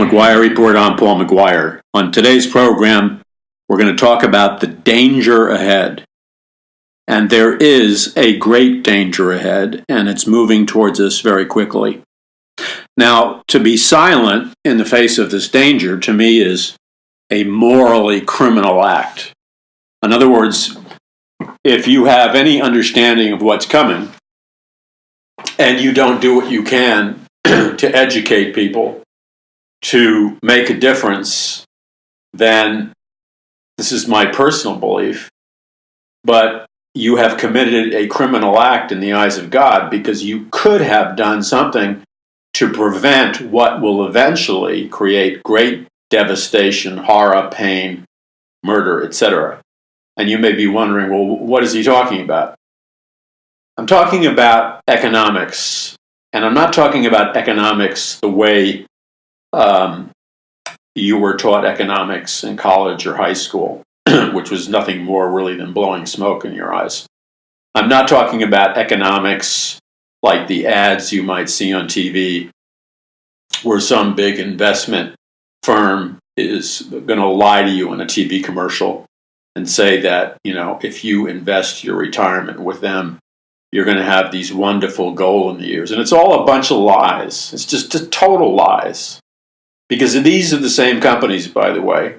McGuire Report. I'm Paul McGuire. On today's program, we're going to talk about the danger ahead. And there is a great danger ahead, and it's moving towards us very quickly. Now, to be silent in the face of this danger, to me, is a morally criminal act. In other words, if you have any understanding of what's coming, and you don't do what you can to educate people, to make a difference, then this is my personal belief, but you have committed a criminal act in the eyes of God because you could have done something to prevent what will eventually create great devastation, horror, pain, murder, etc. And you may be wondering, well, what is he talking about? I'm talking about economics, and I'm not talking about economics the way you were taught economics in college or high school, which was nothing more really than blowing smoke in your eyes. I'm not talking about economics like the ads you might see on TV, where some big investment firm is going to lie to you in a TV commercial and say that, if you invest your retirement with them, you're going to have these wonderful golden years. And it's all a bunch of lies. It's just total lies. Because these are the same companies, by the way,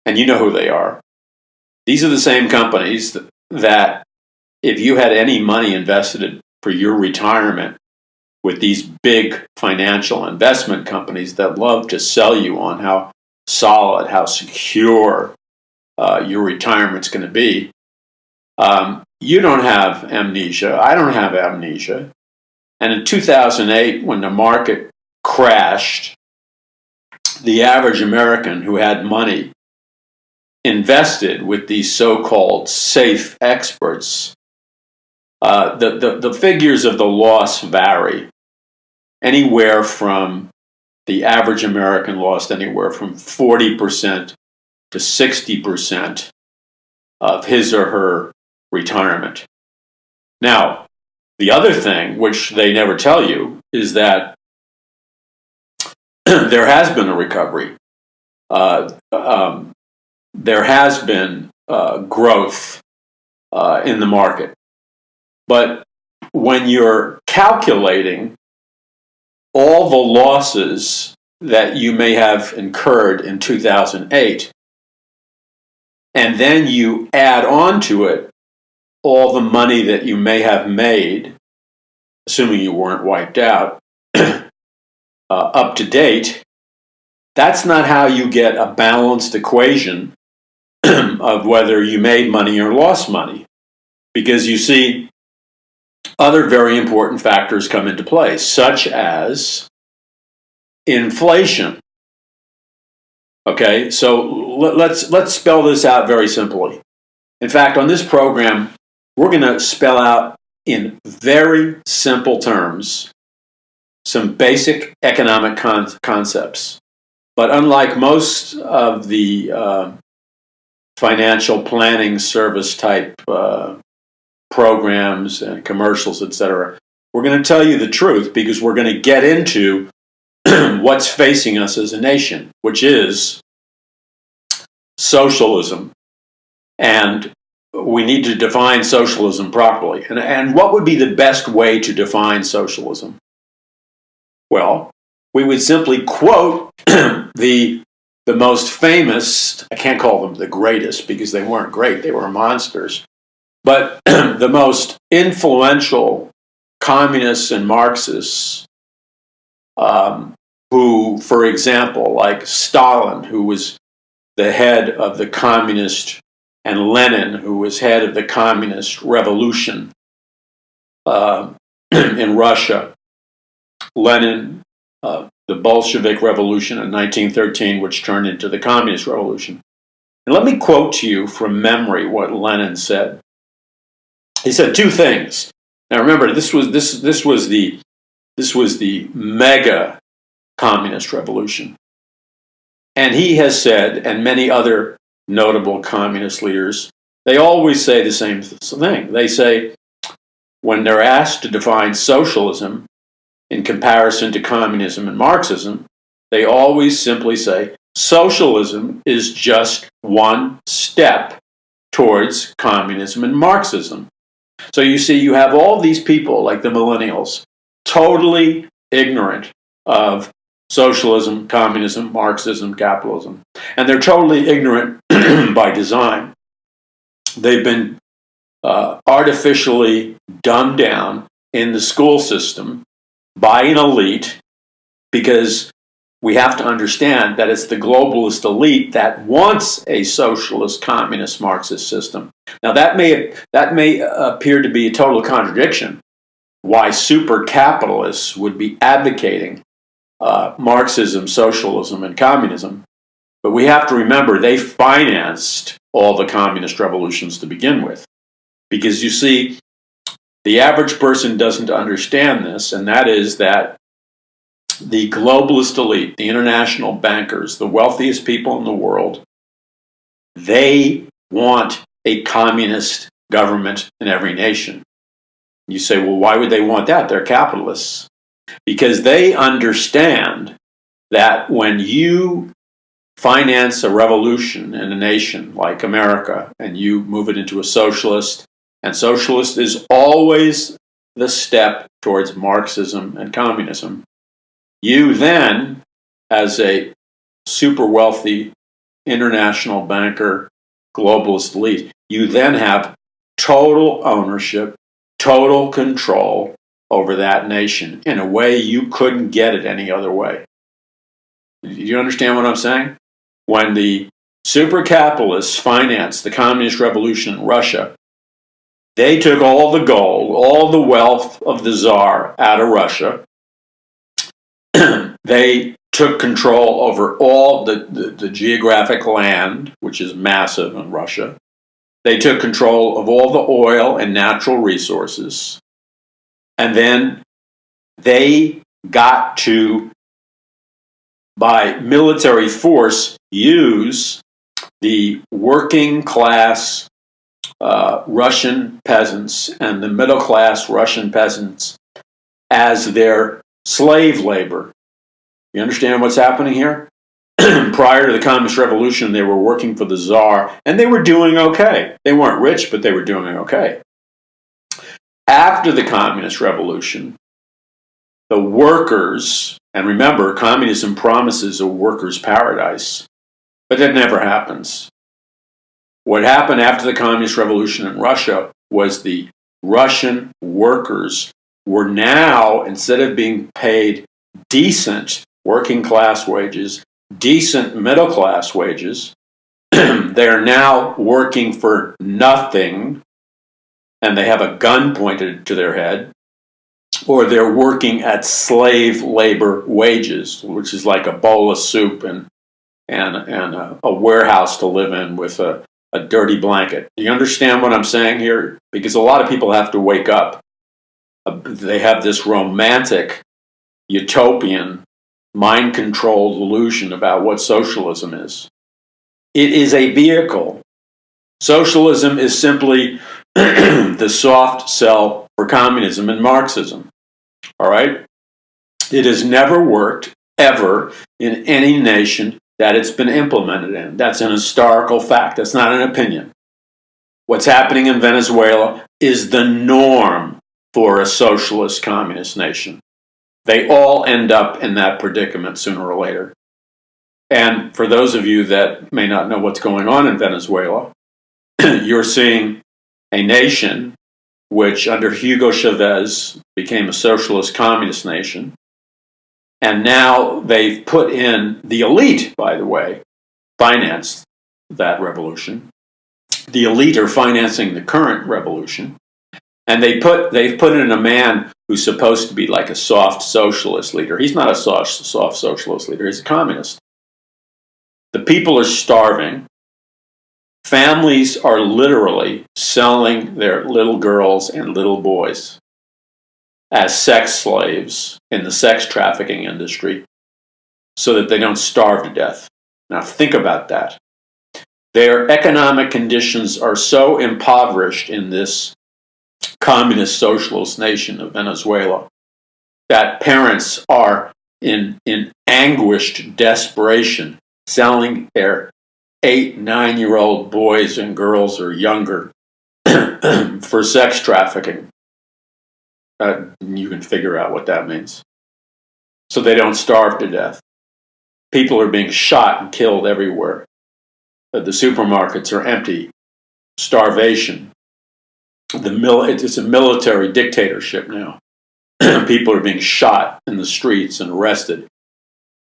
and you know who they are. These are the same companies that if you had any money invested for your retirement with these big financial investment companies that love to sell you on how solid, how secure your retirement's going to be, you don't have amnesia. I don't have amnesia. And in 2008, when the market crashed, the average American who had money invested with these so-called safe experts. The figures of the loss vary. Anywhere from the average American lost anywhere from 40% to 60% of his or her retirement. Now, the other thing, which they never tell you, is that there has been a recovery. There has been growth in the market. But when you're calculating all the losses that you may have incurred in 2008, and then you add on to it all the money that you may have made, assuming you weren't wiped out, up to date, that's not how you get a balanced equation of whether you made money or lost money. Because you see, other very important factors come into play, such as inflation. Okay, so let's spell this out very simply. In fact, on this program, we're going to spell out in very simple terms some basic economic concepts. But unlike most of the financial planning service type programs and commercials, etc., we're going to tell you the truth because we're going to get into what's facing us as a nation, which is socialism. And we need to define socialism properly. And what would be the best way to define socialism? Well, we would simply quote the most famous, I can't call them the greatest because they weren't great, they were monsters, but the most influential communists and Marxists who, for example, like Stalin, who was the head of the communist, and Lenin, who was head of the communist revolution in Russia. Lenin, the Bolshevik Revolution in 1913, which turned into the Communist Revolution. And let me quote to you from memory what Lenin said. He said two things. Now remember, this was the mega communist revolution. And he has said, and many other notable communist leaders, they always say the same thing. They say, when they're asked to define socialism in comparison to communism and Marxism, they always simply say, socialism is just one step towards communism and Marxism. So you see, you have all these people, like the millennials, totally ignorant of socialism, communism, Marxism, capitalism. And they're totally ignorant by design. They've been artificially dumbed down in the school system by an elite, because we have to understand that it's the globalist elite that wants a socialist, communist, Marxist system. Now that may appear to be a total contradiction. Why super capitalists would be advocating Marxism, socialism, and communism. But we have to remember they financed all the communist revolutions to begin with. Because you see, the average person doesn't understand this, and that is that the globalist elite, the international bankers, the wealthiest people in the world, they want a communist government in every nation. You say, well, why would they want that? They're capitalists. Because they understand that when you finance a revolution in a nation like America and you move it into a socialist, and socialist is always the step towards Marxism and communism, you then, as a super wealthy international banker, globalist elite, you then have total ownership, total control over that nation in a way you couldn't get it any other way. Do you understand what I'm saying? When the super capitalists financed the communist revolution in Russia, they took all the gold, all the wealth of the Tsar out of Russia. They took control over all the geographic land, which is massive in Russia. They took control of all the oil and natural resources. And then they got to, by military force, use the working class Russian peasants and the middle class Russian peasants as their slave labor. You understand what's happening here? Prior to the Communist Revolution, they were working for the Tsar, and they were doing okay. They weren't rich, but they were doing okay. After the Communist Revolution, the workers, and remember, communism promises a workers' paradise, but that never happens. What happened after the Communist Revolution in Russia was the Russian workers were now, instead of being paid decent working class wages, decent middle class wages, they are now working for nothing, and they have a gun pointed to their head, or they're working at slave labor wages, which is like a bowl of soup and a warehouse to live in with a dirty blanket. Do you understand what I'm saying here? Because a lot of people have to wake up. They have this romantic, utopian, mind-controlled illusion about what socialism is. It is a vehicle. Socialism is simply the soft sell for communism and Marxism. All right? It has never worked, ever, in any nation that it's been implemented in. That's an historical fact. That's not an opinion. What's happening in Venezuela is the norm for a socialist communist nation. They all end up in that predicament sooner or later. And for those of you that may not know what's going on in Venezuela, you're seeing a nation which under Hugo Chavez became a socialist communist nation. And now they've put in the elite, by the way, financed that revolution. The elite are financing the current revolution. And they've put in a man who's supposed to be like a soft socialist leader. He's not a soft socialist leader. He's a communist. The people are starving. Families are literally selling their little girls and little boys as sex slaves in the sex trafficking industry so that they don't starve to death. Now think about that. Their economic conditions are so impoverished in this communist socialist nation of Venezuela that parents are in anguished desperation, selling their 8-9-year-old boys and girls or younger for sex trafficking. You can figure out what that means. So they don't starve to death. People are being shot and killed everywhere. The supermarkets are empty. Starvation. It's a military dictatorship now. People are being shot in the streets and arrested.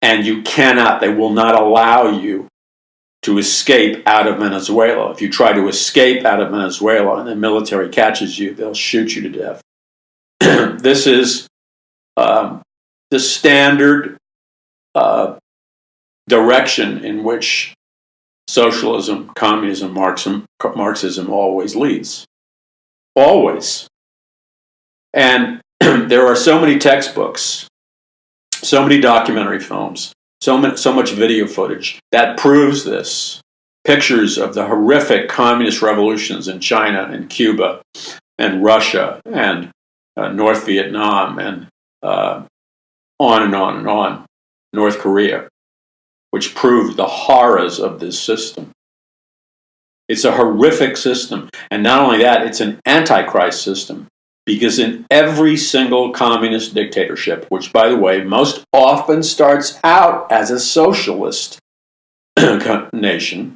And they will not allow you to escape out of Venezuela. If you try to escape out of Venezuela and the military catches you, they'll shoot you to death. This is the standard direction in which socialism, communism, Marxism always leads. Always. And there are so many textbooks, so many documentary films, so much video footage that proves this. Pictures of the horrific communist revolutions in China and Cuba and Russia and North Vietnam and on and on and on, North Korea, which proved the horrors of this system. It's a horrific system. And not only that, it's an antichrist system. Because in every single communist dictatorship, which, by the way, most often starts out as a socialist nation,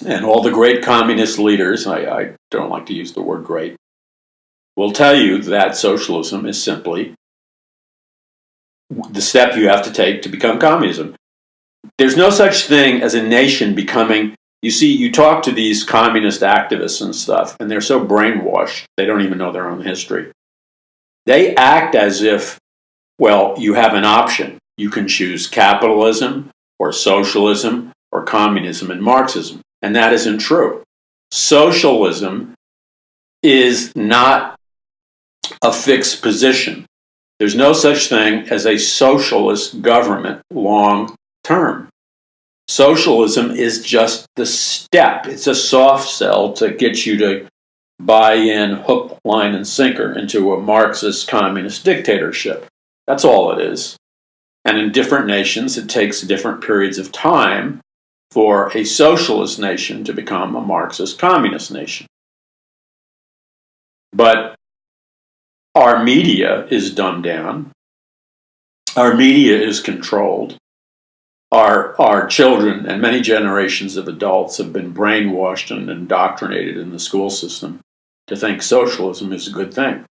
and all the great communist leaders, I don't like to use the word great, will tell you that socialism is simply the step you have to take to become communism. There's no such thing as a nation becoming. You see, you talk to these communist activists and stuff, and they're so brainwashed, they don't even know their own history. They act as if, well, you have an option. You can choose capitalism or socialism or communism and Marxism, and that isn't true. Socialism is not a fixed position. There's no such thing as a socialist government long term. Socialism is just the step. It's a soft sell to get you to buy in hook, line, and sinker into a Marxist communist dictatorship. That's all it is. And in different nations, it takes different periods of time for a socialist nation to become a Marxist communist nation. But our media is dumbed down. Our media is controlled. Our children and many generations of adults have been brainwashed and indoctrinated in the school system to think socialism is a good thing.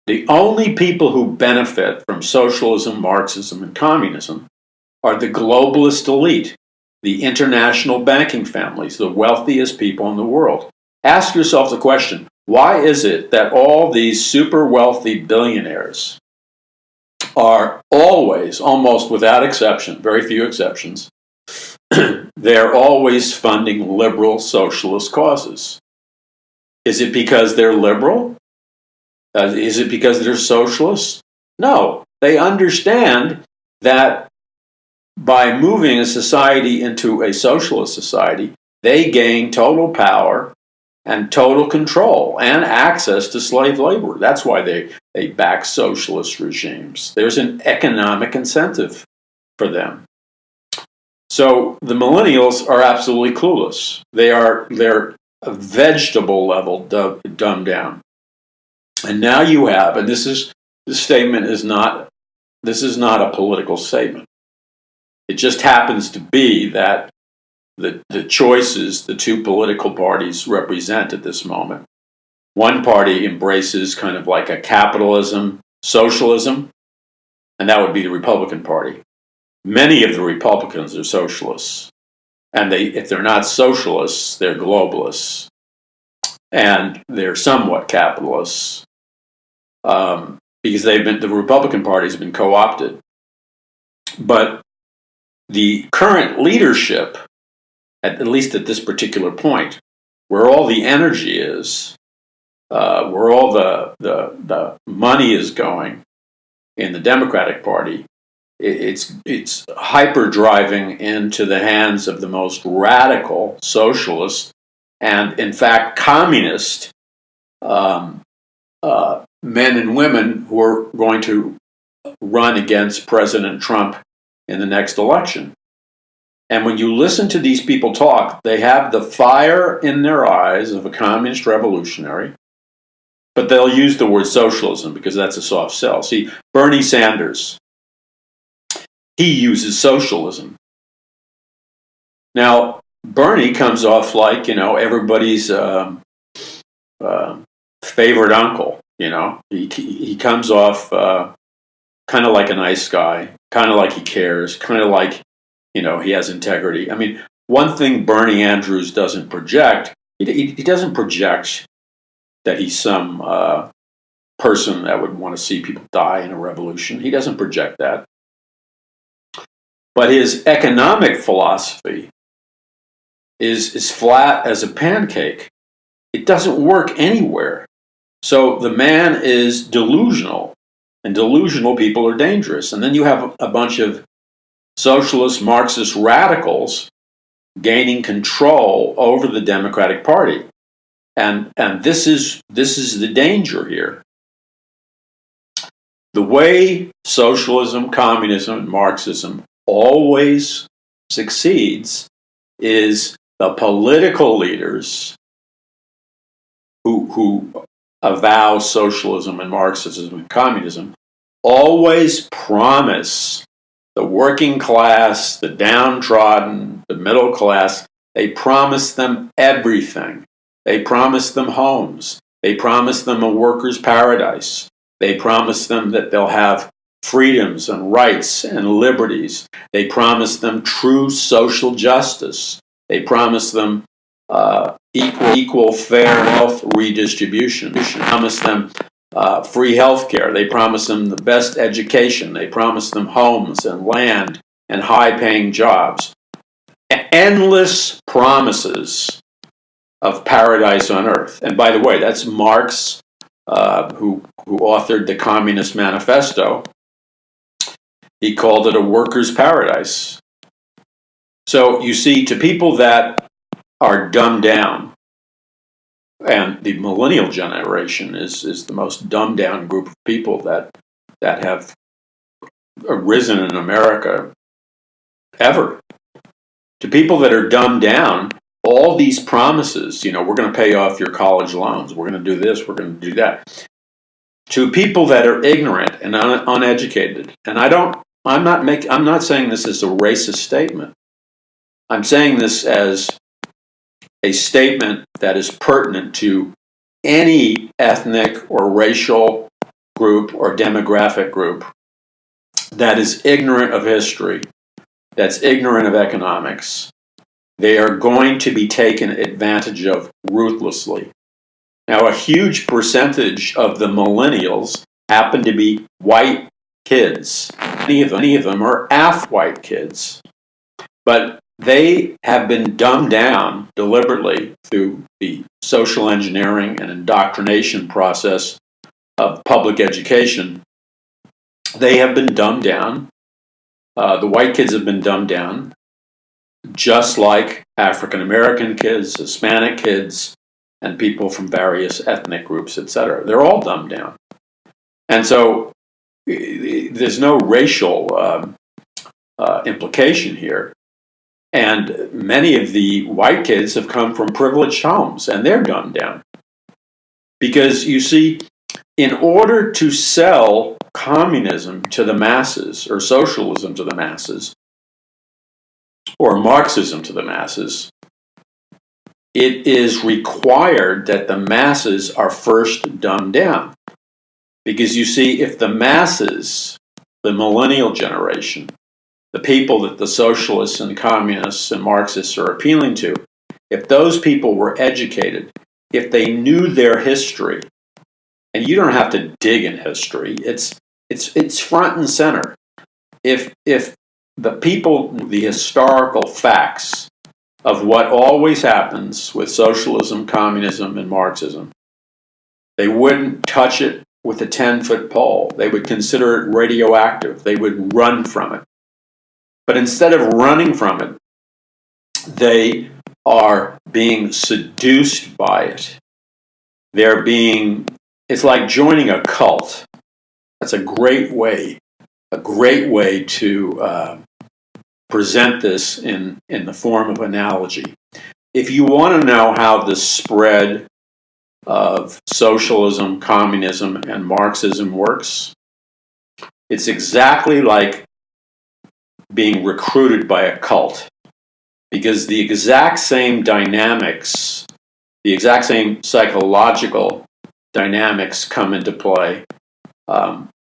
The only people who benefit from socialism, Marxism, and communism are the globalist elite, the international banking families, the wealthiest people in the world. Ask yourself the question, why is it that all these super wealthy billionaires are always, almost without exception, very few exceptions, they're always funding liberal socialist causes? Is it because they're liberal? Is it because they're socialists? No, they understand that by moving a society into a socialist society, they gain total power and total control and access to slave labor. That's why they back socialist regimes. There's an economic incentive for them. So the millennials are absolutely clueless. They're a vegetable level dumbed down. And now you have, and this is not a political statement. It just happens to be that the choices the two political parties represent at this moment. One party embraces kind of like a capitalism, socialism, and that would be the Republican Party. Many of the Republicans are socialists, and if they're not socialists, they're globalists, and they're somewhat capitalists, because the Republican Party has been co-opted. But the current leadership, at least at this particular point, where all the energy is, where all the money is going in the Democratic Party, it's hyper driving into the hands of the most radical socialist and, in fact, communist men and women who are going to run against President Trump in the next election. And when you listen to these people talk, they have the fire in their eyes of a communist revolutionary, but they'll use the word socialism because that's a soft sell. See, Bernie Sanders, he uses socialism. Now, Bernie comes off like, everybody's favorite uncle. He comes off kind of like a nice guy, kind of like he cares, kind of like, he has integrity. I mean, one thing Bernie Andrews doesn't project, he doesn't project that he's some person that would want to see people die in a revolution. He doesn't project that. But his economic philosophy is flat as a pancake. It doesn't work anywhere. So the man is delusional, and delusional people are dangerous. And then you have a bunch of socialist, Marxist radicals gaining control over the Democratic Party. And this is the danger here. The way socialism, communism, and Marxism always succeeds is the political leaders who avow socialism and Marxism and communism always promise the working class, the downtrodden, the middle class, they promise them everything. They promise them homes. They promise them a worker's paradise. They promise them that they'll have freedoms and rights and liberties. They promise them true social justice. They promise them equal, fair health redistribution. They promise them free health care. They promise them the best education. They promise them homes and land and high-paying jobs. Endless promises of paradise on earth. And by the way, that's Marx, who authored the Communist Manifesto. He called it a worker's paradise. So you see, to people that are dumbed down, and the millennial generation is the most dumbed down group of people that have arisen in America ever. To people that are dumbed down, all these promises, we're going to pay off your college loans, we're going to do this, we're going to do that. To people that are ignorant and uneducated, and I'm not saying this as a racist statement. I'm saying this as a statement that is pertinent to any ethnic or racial group or demographic group that is ignorant of history, that's ignorant of economics. They are going to be taken advantage of ruthlessly. Now, a huge percentage of the millennials happen to be white kids. Many of them are half-white kids. But they have been dumbed down deliberately through the social engineering and indoctrination process of public education. They have been dumbed down. The white kids have been dumbed down, just like African American kids, Hispanic kids, and people from various ethnic groups, etc. They're all dumbed down. And so there's no racial implication here. And many of the white kids have come from privileged homes, and they're dumbed down. Because, you see, in order to sell communism to the masses, or socialism to the masses, or Marxism to the masses, it is required that the masses are first dumbed down. Because, you see, if the masses, the millennial generation, the people that the socialists and communists and Marxists are appealing to, if those people were educated, if they knew their history, and you don't have to dig in history, it's front and center. If the people, the historical facts of what always happens with socialism, communism, and Marxism, they wouldn't touch it with a 10-foot pole. They would consider it radioactive. They would run from it. But instead of running from it, they are being seduced by it. It's like joining a cult. That's a great way a great way to present this in the form of analogy. If you want to know how the spread of socialism, communism, and Marxism works, it's exactly like being recruited by a cult, because the exact same dynamics, the exact same psychological dynamics come into play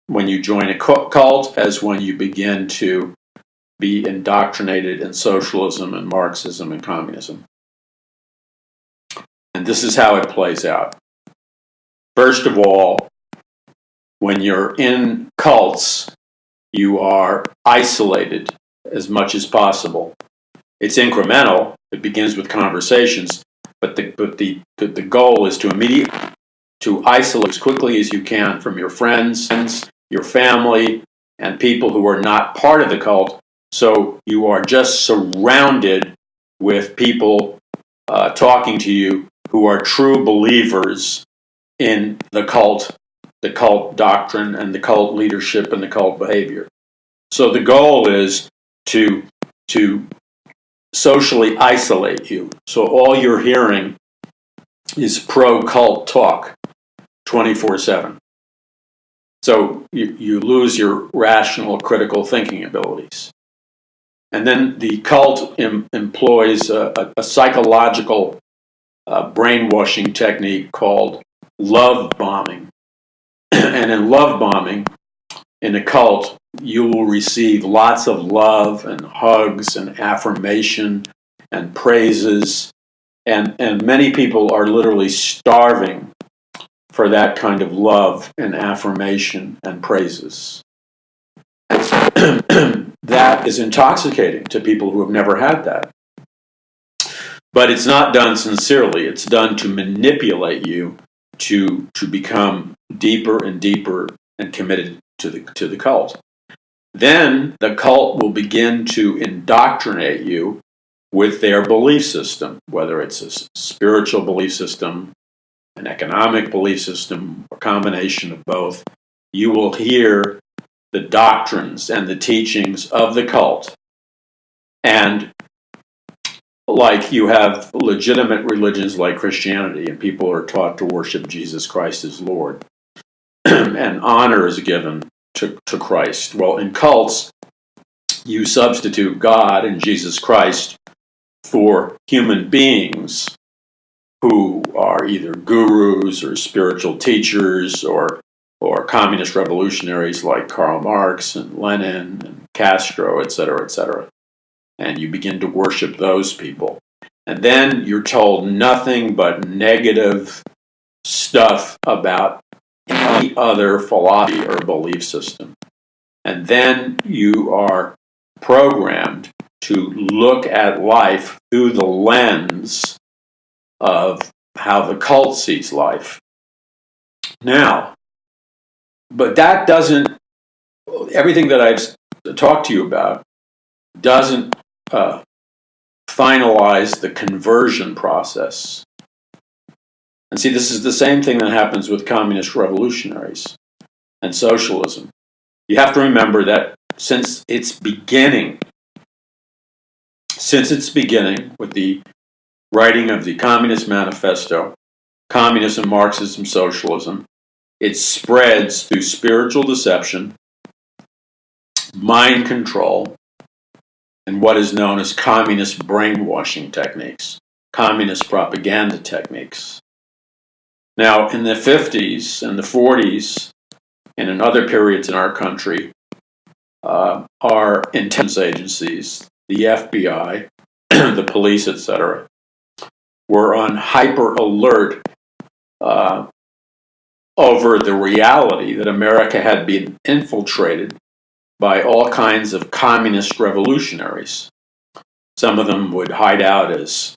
when you join a cult as when you begin to be indoctrinated in socialism and Marxism and communism. And this is how it plays out. First of all, when you're in cults, you are isolated as much as possible. It's incremental. It begins with conversations, but the goal is to isolate as quickly as you can from your friends, your family, and people who are not part of the cult. So you are just surrounded with people talking to you who are true believers in the cult doctrine and the cult leadership and the cult behavior. So the goal is to socially isolate you. So all you're hearing is pro-cult talk 24/7. So you lose your rational, critical thinking abilities. And then the cult employs a psychological brainwashing technique called love bombing. And in love bombing, in a cult, you will receive lots of love and hugs and affirmation and praises. And many people are literally starving for that kind of love and affirmation and praises. That is intoxicating to people who have never had that. But it's not done sincerely. It's done to manipulate you to become deeper and deeper and committed to the cult. Then the cult will begin to indoctrinate you with their belief system, whether it's a spiritual belief system, an economic belief system, a combination of both. You will hear the doctrines and the teachings of the cult. And like you have legitimate religions like Christianity, and people are taught to worship Jesus Christ as Lord, and honor is given to Christ. Well, in cults, you substitute God and Jesus Christ for human beings who are either gurus or spiritual teachers or communist revolutionaries like Karl Marx and Lenin and Castro, etc., etc. And you begin to worship those people. And then you're told nothing but negative stuff about any other philosophy or belief system. And then you are programmed to look at life through the lens of how the cult sees life. Now, but that doesn't, everything that I've talked to you about doesn't finalize the conversion process. And see, this is the same thing that happens with communist revolutionaries and socialism. You have to remember that since its beginning with the writing of the Communist Manifesto, communism, Marxism, socialism, it spreads through spiritual deception, mind control, and what is known as communist brainwashing techniques, communist propaganda techniques. Now, in the 50s and the 40s, and in other periods in our country, our intelligence agencies, the FBI, the police, etc., were on hyper alert over the reality that America had been infiltrated by all kinds of communist revolutionaries. Some of them would hide out as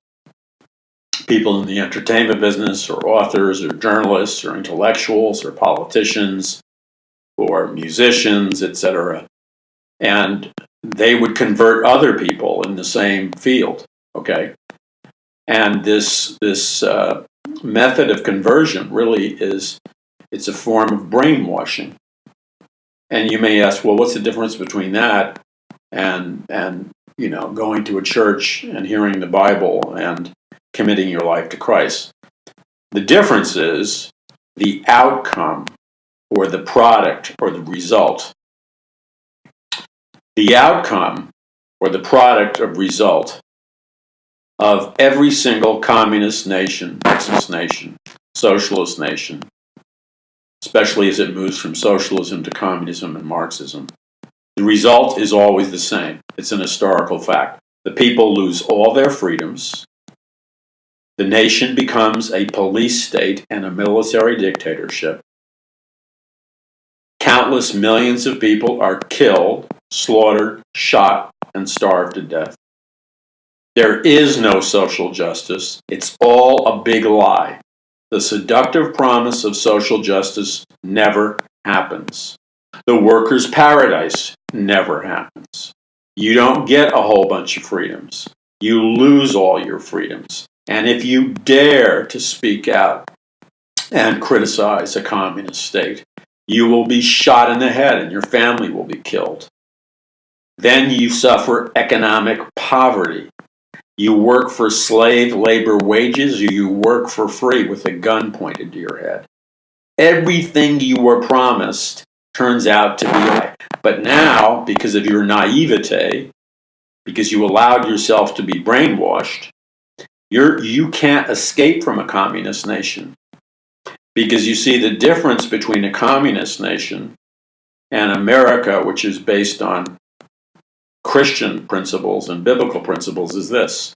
people in the entertainment business, or authors, or journalists, or intellectuals, or politicians, or musicians, etc. And they would convert other people in the same field, okay? And this method of conversion really it's a form of brainwashing. And you may ask, well, what's the difference between that and going to a church and hearing the Bible and committing your life to Christ? The difference is the outcome or the product or the result. The outcome or the product of result of every single communist nation, Marxist nation, socialist nation, especially as it moves from socialism to communism and Marxism. The result is always the same. It's an historical fact. The people lose all their freedoms. The nation becomes a police state and a military dictatorship. Countless millions of people are killed, slaughtered, shot, and starved to death. There is no social justice. It's all a big lie. The seductive promise of social justice never happens. The workers' paradise never happens. You don't get a whole bunch of freedoms. You lose all your freedoms. And if you dare to speak out and criticize a communist state, you will be shot in the head and your family will be killed. Then you suffer economic poverty. You work for slave labor wages, or you work for free with a gun pointed to your head. Everything you were promised turns out to be lie. But now, because of your naivete, because you allowed yourself to be brainwashed, you can't escape from a communist nation. Because you see, the difference between a communist nation and America, which is based on Christian principles and biblical principles, is this.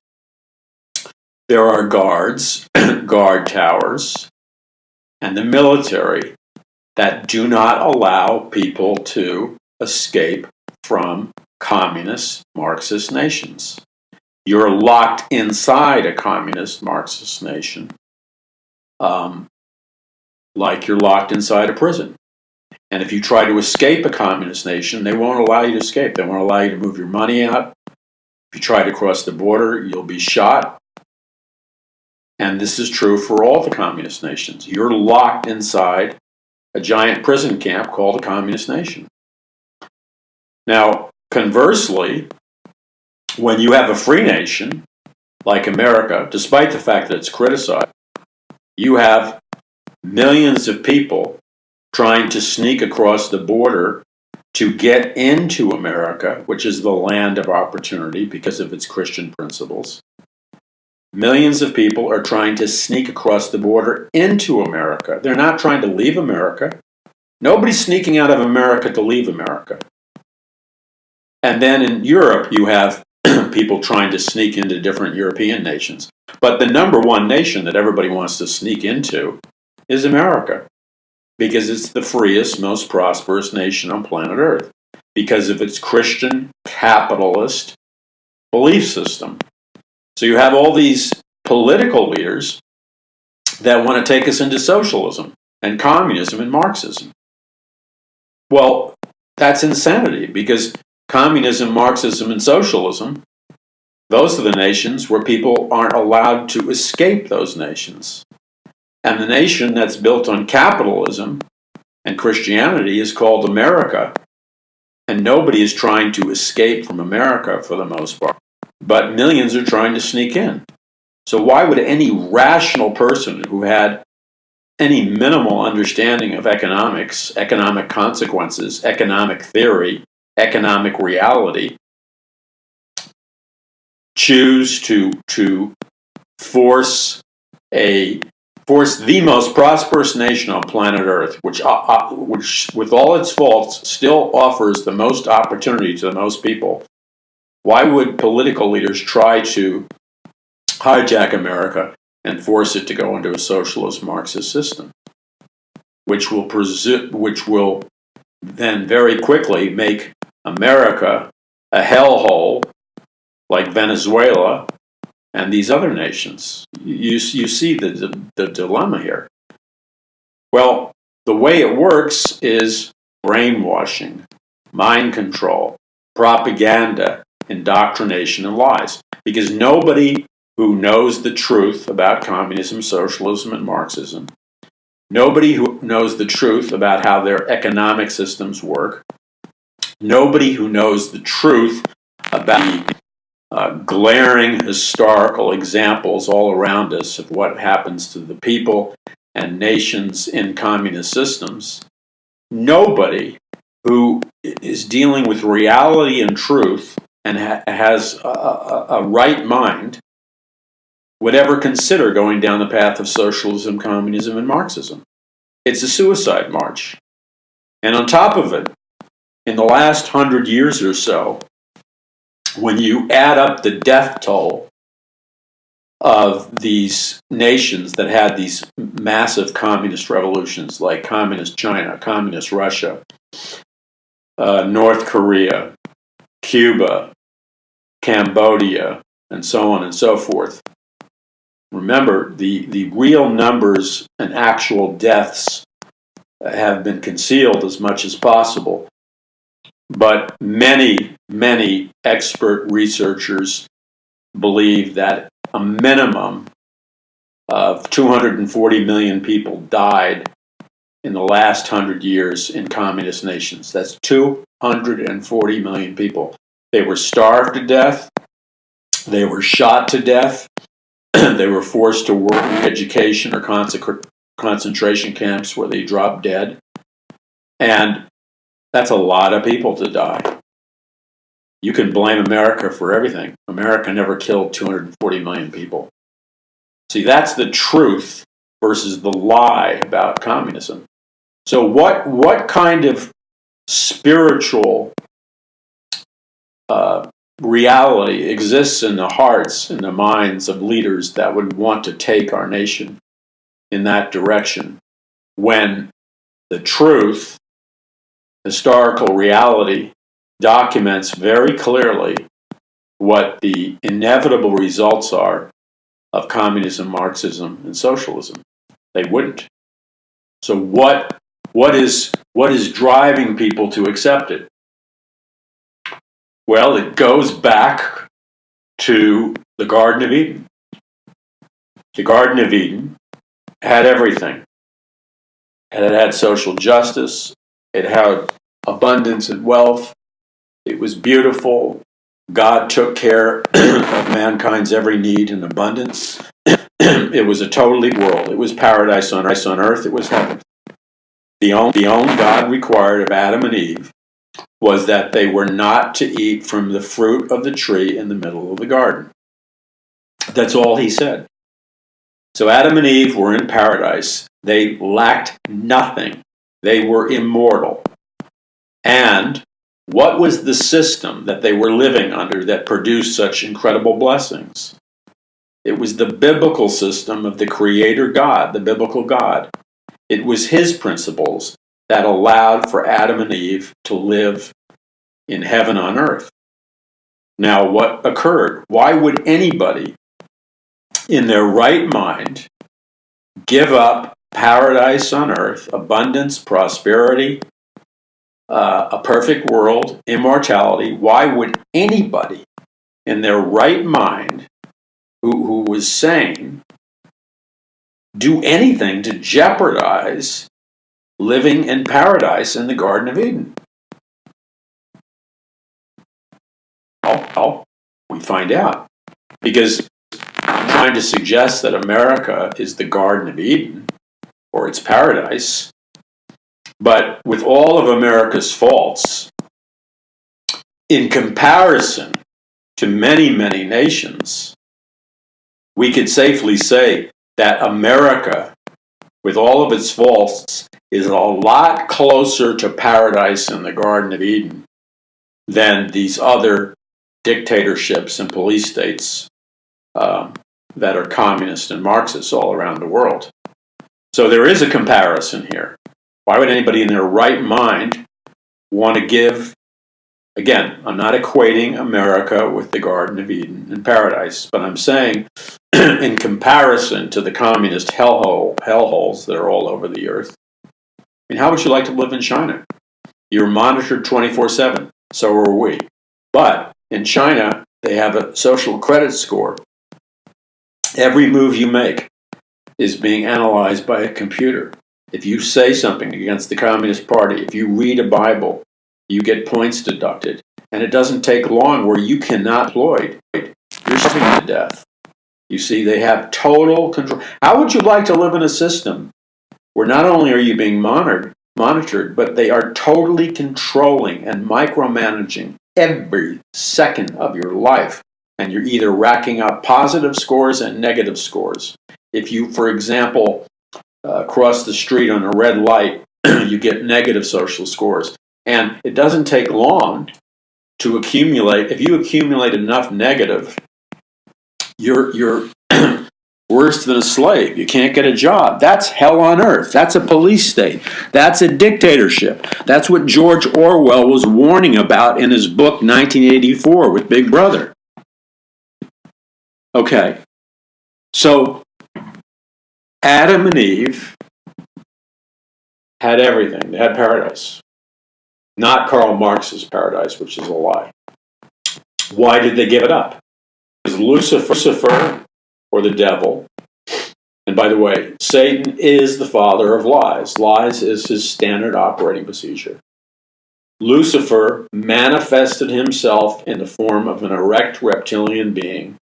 There are guards, guard towers, and the military that do not allow people to escape from communist Marxist nations. You're locked inside a communist Marxist nation, like you're locked inside a prison. And if you try to escape a communist nation, they won't allow you to escape. They won't allow you to move your money out. If you try to cross the border, you'll be shot. And this is true for all the communist nations. You're locked inside a giant prison camp called a communist nation. Now, conversely, when you have a free nation, like America, despite the fact that it's criticized, you have millions of people trying to sneak across the border to get into America, which is the land of opportunity because of its Christian principles. Millions of people are trying to sneak across the border into America. They're not trying to leave America. Nobody's sneaking out of America to leave America. And then in Europe, you have people trying to sneak into different European nations. But the number one nation that everybody wants to sneak into is America, because it's the freest, most prosperous nation on planet Earth, because of its Christian capitalist belief system. So you have all these political leaders that want to take us into socialism and communism and Marxism. Well, that's insanity, because communism, Marxism, and socialism, those are the nations where people aren't allowed to escape those nations. And the nation that's built on capitalism and Christianity is called America. And nobody is trying to escape from America for the most part. But millions are trying to sneak in. So why would any rational person who had any minimal understanding of economics, economic consequences, economic theory, economic reality, choose to force the most prosperous nation on planet Earth, which with all its faults still offers the most opportunity to the most people? Why would political leaders try to hijack America and force it to go into a socialist Marxist system, which will then very quickly make America a hellhole like Venezuela and these other nations? You see the dilemma here. Well, the way it works is brainwashing, mind control, propaganda, indoctrination, and lies. Because nobody who knows the truth about communism, socialism, and Marxism Nobody who knows the truth about how their economic systems work. Nobody who knows the truth about the glaring historical examples all around us of what happens to the people and nations in communist systems. Nobody who is dealing with reality and truth and has a right mind would ever consider going down the path of socialism, communism, and Marxism. It's a suicide march. And on top of it, in the last 100 years or so, when you add up the death toll of these nations that had these massive communist revolutions, like communist China, communist Russia, North Korea, Cuba, Cambodia, and so on and so forth. Remember, the real numbers and actual deaths have been concealed as much as possible. But many, many expert researchers believe that a minimum of 240 million people died in the last 100 years in communist nations. That's 240 million people. They were starved to death. They were shot to death. They were forced to work in education or concentration camps where they dropped dead. And that's a lot of people to die. You can blame America for everything. America never killed 240 million people. See, that's the truth versus the lie about communism. So what kind of spiritual reality exists in the hearts and the minds of leaders that would want to take our nation in that direction when the truth, historical reality, documents very clearly what the inevitable results are of communism, Marxism, and socialism? They wouldn't. So what is driving people to accept it? Well, it goes back to the Garden of Eden. The Garden of Eden had everything. And it had social justice. It had abundance and wealth. It was beautiful. God took care of mankind's every need in abundance. It was a totally world. It was paradise on earth. It was heaven. The only God required of Adam and Eve was that they were not to eat from the fruit of the tree in the middle of the garden. That's all he said. So Adam and Eve were in paradise. They lacked nothing. They were immortal. And what was the system that they were living under that produced such incredible blessings? It was the biblical system of the Creator God, the biblical God. It was His principles that allowed for Adam and Eve to live in heaven on earth. Now, what occurred? Why would anybody in their right mind give up paradise on earth, abundance, prosperity, a perfect world, immortality? Why would anybody in their right mind who was sane do anything to jeopardize living in paradise in the Garden of Eden? Well, we find out. Because I'm trying to suggest that America is the Garden of Eden, or its paradise. But with all of America's faults, in comparison to many, many nations, we could safely say that America, with all of its faults, is a lot closer to paradise in the Garden of Eden than these other dictatorships and police states that are communist and Marxist all around the world. So there is a comparison here. Why would anybody in their right mind want to give? Again, I'm not equating America with the Garden of Eden and paradise, but I'm saying in comparison to the communist hellholes that are all over the earth, I mean, how would you like to live in China? You're monitored 24/7. So are we. But in China, they have a social credit score. Every move you make is being analyzed by a computer. If you say something against the Communist Party, if you read a Bible, you get points deducted. And it doesn't take long where you cannot employed. You're starving to death. You see, they have total control. How would you like to live in a system where not only are you being monitored, but they are totally controlling and micromanaging every second of your life? And you're either racking up positive scores and negative scores. If you, for example, cross the street on a red light, you get negative social scores. And it doesn't take long to accumulate. If you accumulate enough negative, you're worse than a slave. You can't get a job. That's hell on earth. That's a police state. That's a dictatorship. That's what George Orwell was warning about in his book 1984 with Big Brother. Okay, so Adam and Eve had everything. They had paradise. Not Karl Marx's paradise, which is a lie. Why did they give it up? Because Lucifer, or the devil, and by the way, Satan is the father of lies. Lies is his standard operating procedure. Lucifer manifested himself in the form of an erect reptilian being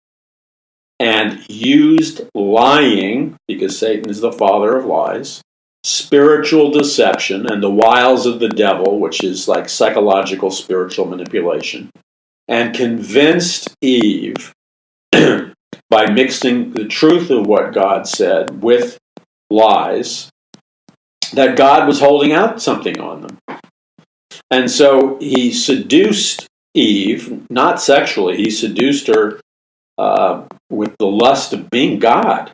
and used lying, because Satan is the father of lies, spiritual deception, and the wiles of the devil, which is like psychological spiritual manipulation, and convinced Eve by mixing the truth of what God said with lies that God was holding out something on them. And so he seduced Eve, not sexually, he seduced her with the lust of being God,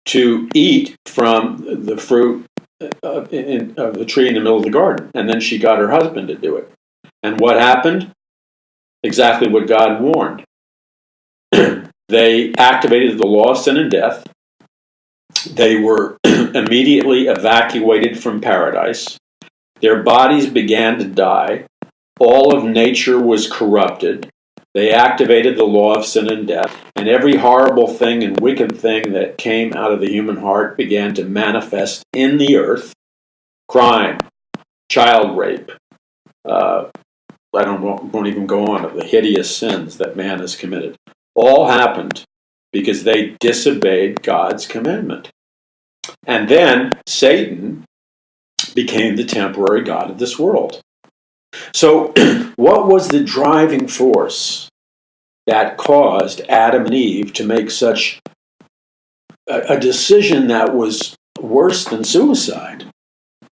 to eat from the fruit of the tree in the middle of the garden. And then she got her husband to do it. And what happened? Exactly what God warned. They activated the law of sin and death. They were immediately evacuated from paradise. Their bodies began to die. All of nature was corrupted. They activated the law of sin and death, and every horrible thing and wicked thing that came out of the human heart began to manifest in the earth. Crime, child rape, I won't even go on of the hideous sins that man has committed. All happened because they disobeyed God's commandment. And then Satan became the temporary god of this world. So what was the driving force that caused Adam and Eve to make such a decision that was worse than suicide?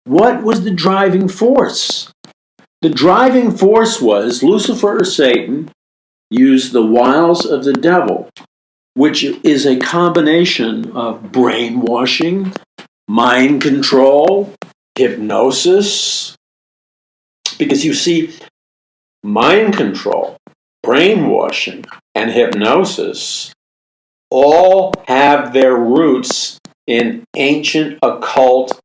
What was the driving force? The driving force was Lucifer or Satan used the wiles of the devil, which is a combination of brainwashing, mind control, hypnosis. Because you see, mind control, brainwashing, and hypnosis all have their roots in ancient occult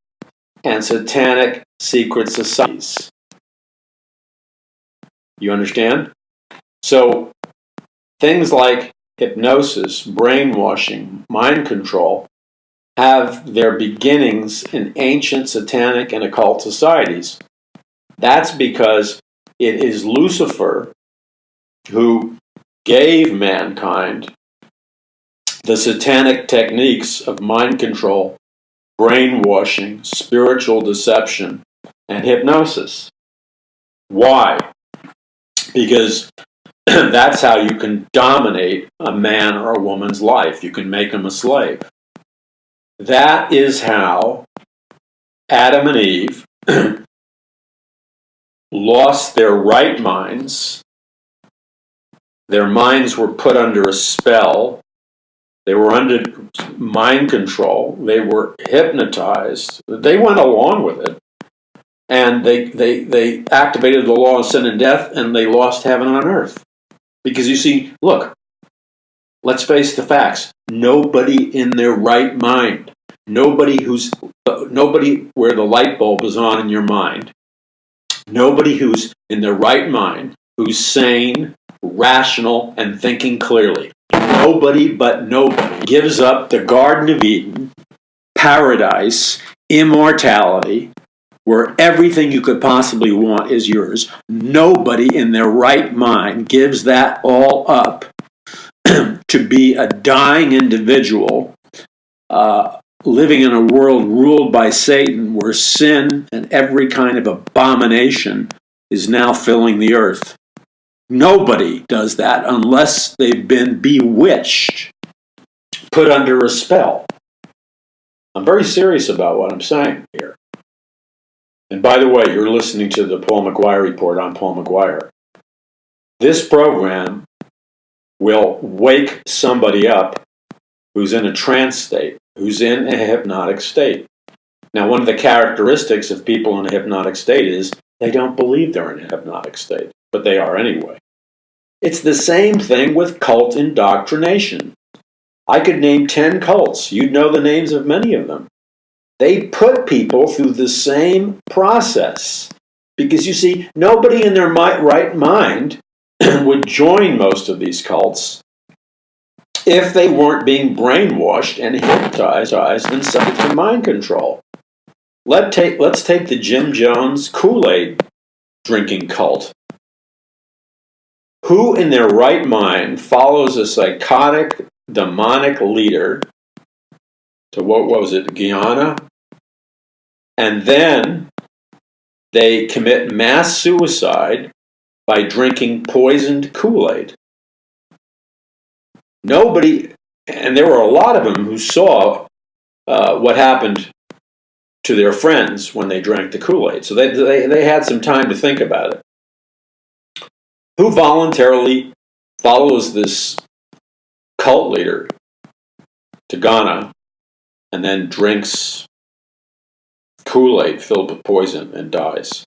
and satanic secret societies. You understand? So things like hypnosis, brainwashing, mind control have their beginnings in ancient satanic and occult societies. That's because it is Lucifer who gave mankind the satanic techniques of mind control, brainwashing, spiritual deception, and hypnosis. Why? Because that's how you can dominate a man or a woman's life. You can make them a slave. That is how Adam and Eve lost their right minds. Their minds were put under a spell. They were under mind control. They were hypnotized. They went along with it. And they activated the law of sin and death, and they lost heaven on earth. Because you see, look, let's face the facts. Nobody in their right mind, nobody where the light bulb is on in your mind, nobody who's in their right mind, who's sane, rational, and thinking clearly. Nobody but nobody gives up the Garden of Eden, paradise, immortality, where everything you could possibly want is yours. Nobody in their right mind gives that all up to be a dying individual living in a world ruled by Satan, where sin and every kind of abomination is now filling the earth. Nobody does that unless they've been bewitched, put under a spell. I'm very serious about what I'm saying here. And by the way, you're listening to the Paul McGuire Report. I'm Paul McGuire. This program will wake somebody up who's in a trance state, who's in a hypnotic state. Now, one of the characteristics of people in a hypnotic state is they don't believe they're in a hypnotic state, but they are anyway. It's the same thing with cult indoctrination. I could name 10 cults. You'd know the names of many of them. They put people through the same process. Because you see, nobody in their right mind would join most of these cults if they weren't being brainwashed and hypnotized and subject to mind control. Let's take the Jim Jones Kool-Aid drinking cult. Who in their right mind follows a psychotic, demonic leader to what was it, Guyana? And then they commit mass suicide by drinking poisoned Kool-Aid. Nobody, and there were a lot of them who saw what happened to their friends when they drank the Kool-Aid. So they had some time to think about it. Who voluntarily follows this cult leader to Ghana and then drinks Kool-Aid filled with poison and dies?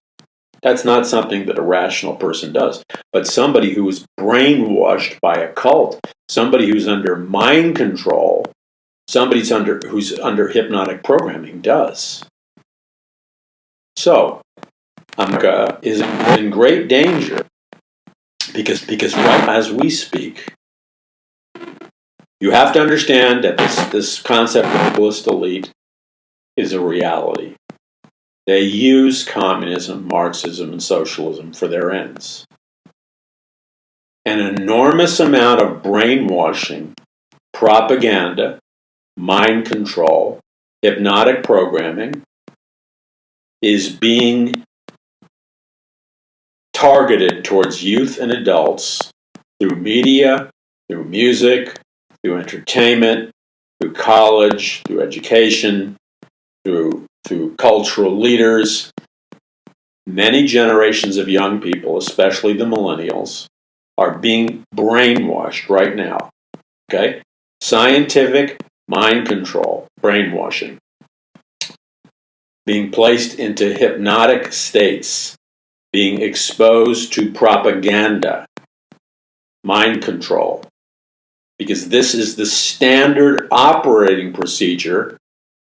That's not something that a rational person does. But somebody who is brainwashed by a cult, somebody who's under mind control, who's under hypnotic programming does. So, America is in great danger because right as we speak, you have to understand that this concept of the globalist elite is a reality. They use communism, Marxism, and socialism for their ends. An enormous amount of brainwashing, propaganda, mind control, hypnotic programming is being targeted towards youth and adults through media, through music, through entertainment, through college, through education, through cultural leaders. Many generations of young people, especially the millennials, are being brainwashed right now. Okay? Scientific mind control, brainwashing. Being placed into hypnotic states, being exposed to propaganda, mind control. Because this is the standard operating procedure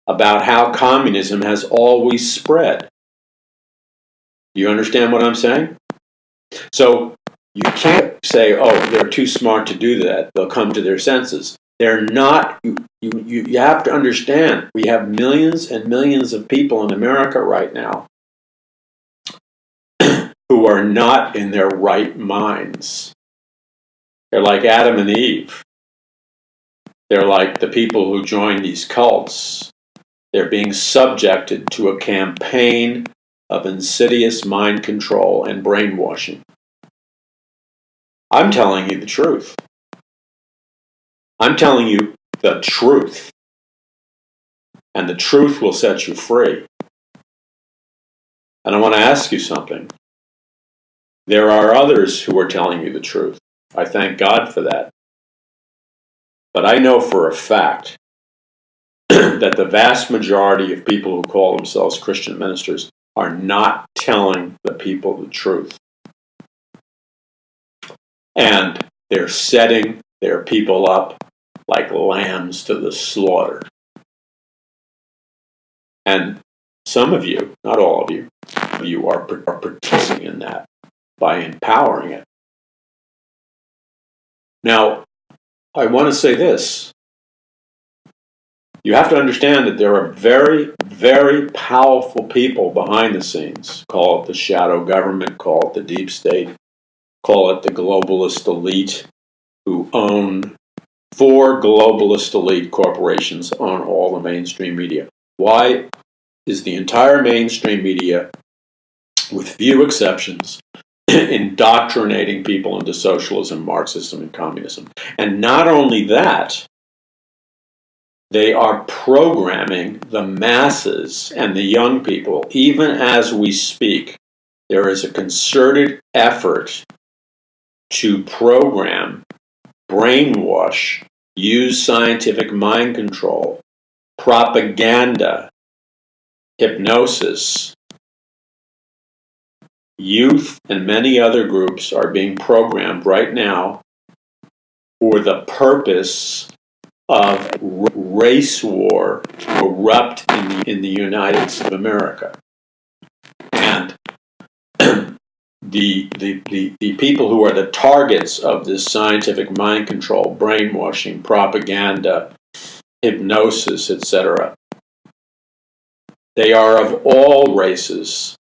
about how communism has always spread. You understand what I'm saying? So you can't say, oh, they're too smart to do that. They'll come to their senses. They're not. You have to understand, we have millions and millions of people in America right now who are not in their right minds. They're like Adam and Eve. They're like the people who join these cults. They're being subjected to a campaign of insidious mind control and brainwashing. I'm telling you the truth. I'm telling you the truth. And the truth will set you free. And I want to ask you something. There are others who are telling you the truth. I thank God for that. But I know for a fact that the vast majority of people who call themselves Christian ministers are not telling the people the truth. And they're setting their people up like lambs to the slaughter. And some of you, not all of you are participating in that by empowering it. Now, I want to say this. You have to understand that there are very, very powerful people behind the scenes. Call it the shadow government, call it the deep state, call it the globalist elite, who own 4 globalist elite corporations own all the mainstream media. Why is the entire mainstream media, with few exceptions, indoctrinating people into socialism, Marxism, and communism? And not only that, they are programming the masses and the young people. Even as we speak, there is a concerted effort to program, brainwash, use scientific mind control, propaganda, hypnosis. Youth and many other groups are being programmed right now for the purpose of race war to erupt in the United States of America. And the people who are the targets of this scientific mind control, brainwashing, propaganda, hypnosis, etc., they are of all races.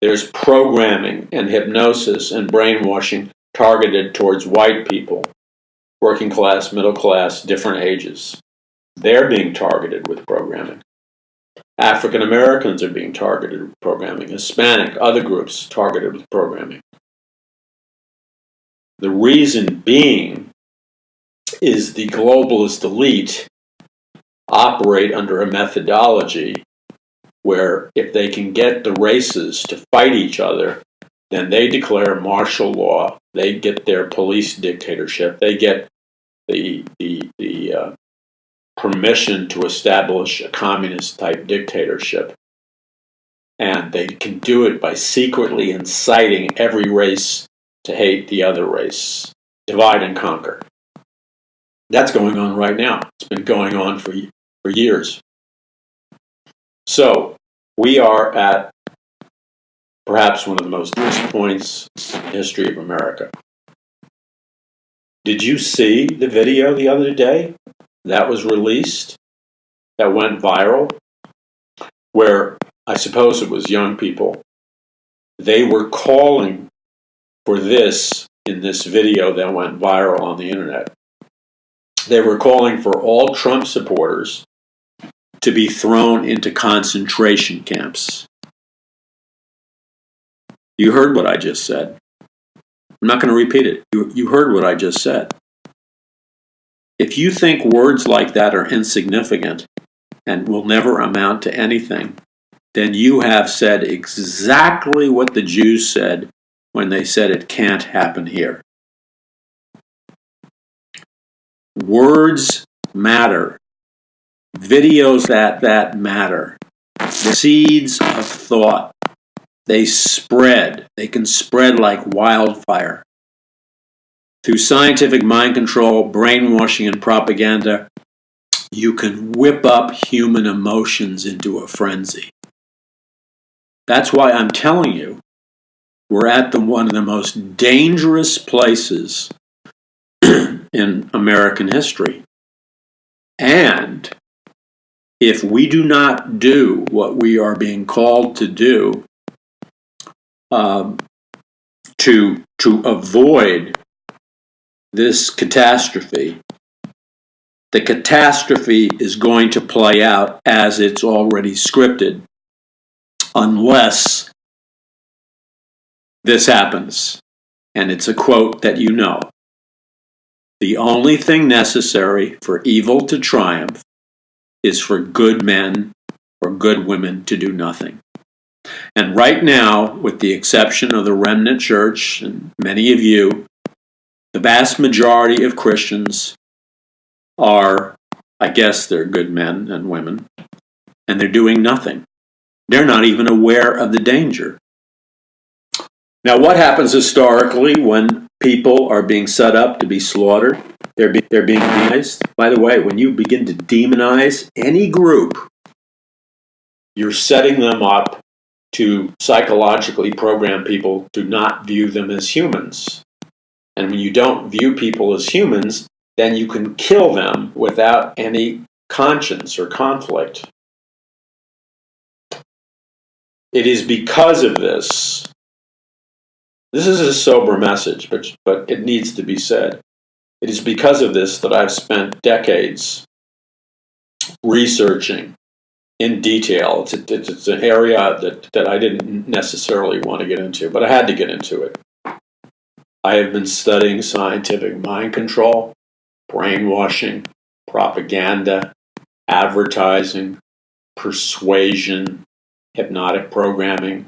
There's programming and hypnosis and brainwashing targeted towards white people, working class, middle class, different ages. They're being targeted with programming. African Americans are being targeted with programming. Hispanic, other groups targeted with programming. The reason being is the globalist elite operate under a methodology where if they can get the races to fight each other, then they declare martial law, they get their police dictatorship, they get the permission to establish a communist-type dictatorship. And they can do it by secretly inciting every race to hate the other race. Divide and conquer. That's going on right now. It's been going on for years. So, we are at perhaps one of the most dangerous points in the history of America. Did you see the video the other day that was released, that went viral, where I suppose it was young people? They were calling for this in this video that went viral on the internet. They were calling for all Trump supporters to be thrown into concentration camps. You heard what I just said. I'm not going to repeat it. You heard what I just said. If you think words like that are insignificant and will never amount to anything, then you have said exactly what the Jews said when they said it can't happen here. Words matter. Videos that matter. The seeds of thought. They spread. They can spread like wildfire. Through scientific mind control, brainwashing, and propaganda, you can whip up human emotions into a frenzy. That's why I'm telling you, we're at one of the most dangerous places in American history. And if we do not do what we are being called to do, to avoid this catastrophe, the catastrophe is going to play out as it's already scripted, unless this happens. And it's a quote that you know. The only thing necessary for evil to triumph is for good men or good women to do nothing. And right now, with the exception of the remnant church and many of you, the vast majority of Christians are, I guess they're good men and women, and they're doing nothing. They're not even aware of the danger. Now, what happens historically when people are being set up to be slaughtered? They're being demonized. By the way, when you begin to demonize any group, you're setting them up to psychologically program people to not view them as humans. And when you don't view people as humans, then you can kill them without any conscience or conflict. It is because of this. This is a sober message, but it needs to be said. It is because of this that I've spent decades researching in detail. It's an area that I didn't necessarily want to get into, but I had to get into it. I have been studying scientific mind control, brainwashing, propaganda, advertising, persuasion, hypnotic programming,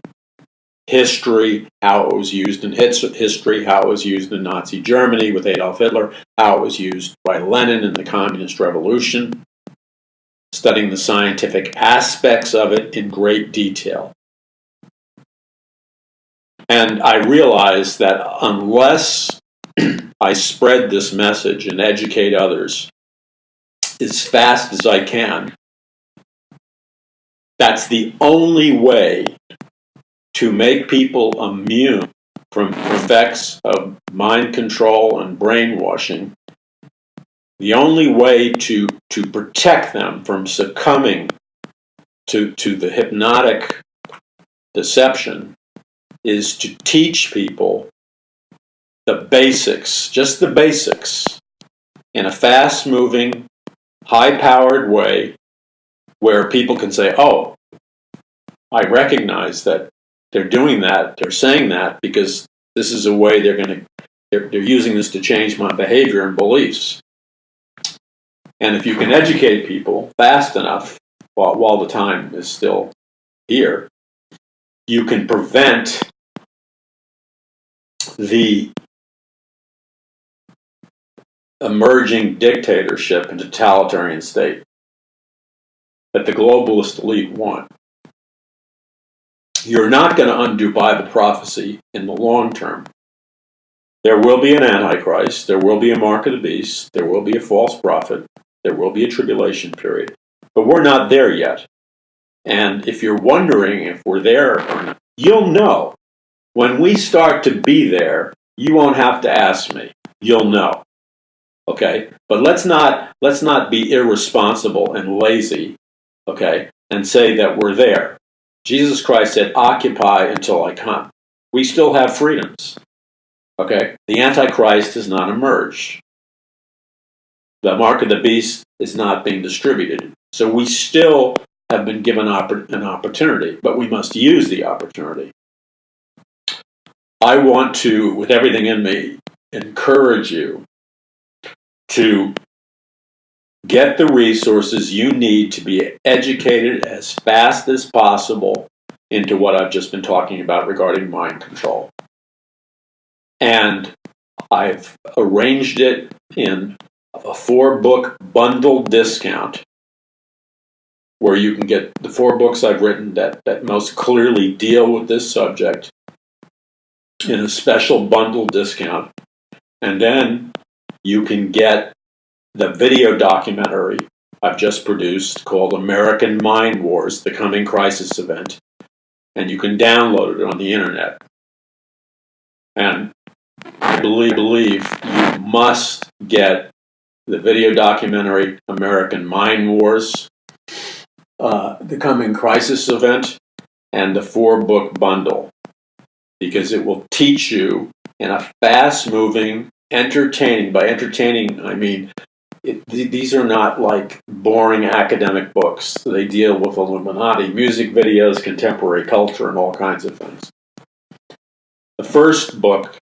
history, how it was used in history, how it was used in Nazi Germany with Adolf Hitler, how it was used by Lenin in the Communist Revolution, studying the scientific aspects of it in great detail. And I realized that unless I spread this message and educate others as fast as I can, that's the only way to make people immune from effects of mind control and brainwashing. The only way to protect them from succumbing to the hypnotic deception is to teach people the basics, just the basics, in a fast-moving, high-powered way where people can say, oh, I recognize that they're doing that, they're saying that because this is a way they're using this to change my behavior and beliefs. And if you can educate people fast enough, while the time is still here, you can prevent the emerging dictatorship and totalitarian state that the globalist elite want. You're not going to undo Bible prophecy in the long term. There will be an Antichrist, there will be a mark of the beast, there will be a false prophet, there will be a tribulation period. But we're not there yet. And if you're wondering if we're there or not, you'll know. When we start to be there, you won't have to ask me. You'll know. Okay? But let's not be irresponsible and lazy, okay, and say that we're there. Jesus Christ said, occupy until I come. We still have freedoms. Okay? The Antichrist has not emerged. The mark of the beast is not being distributed. So we still have been given an opportunity, but we must use the opportunity. I want to, with everything in me, encourage you to get the resources you need to be educated as fast as possible into what I've just been talking about regarding mind control. And I've arranged it in a 4-book bundle discount where you can get the 4 books I've written that most clearly deal with this subject in a special bundle discount. And then you can get the video documentary I've just produced called American Mind Wars, The Coming Crisis Event. And you can download it on the internet. And I believe you must get the video documentary American Mind Wars, The Coming Crisis Event, and the 4-book bundle, because it will teach you in a fast-moving, entertaining, by entertaining, I mean, these are not like boring academic books. They deal with Illuminati, music videos, contemporary culture, and all kinds of things. The first book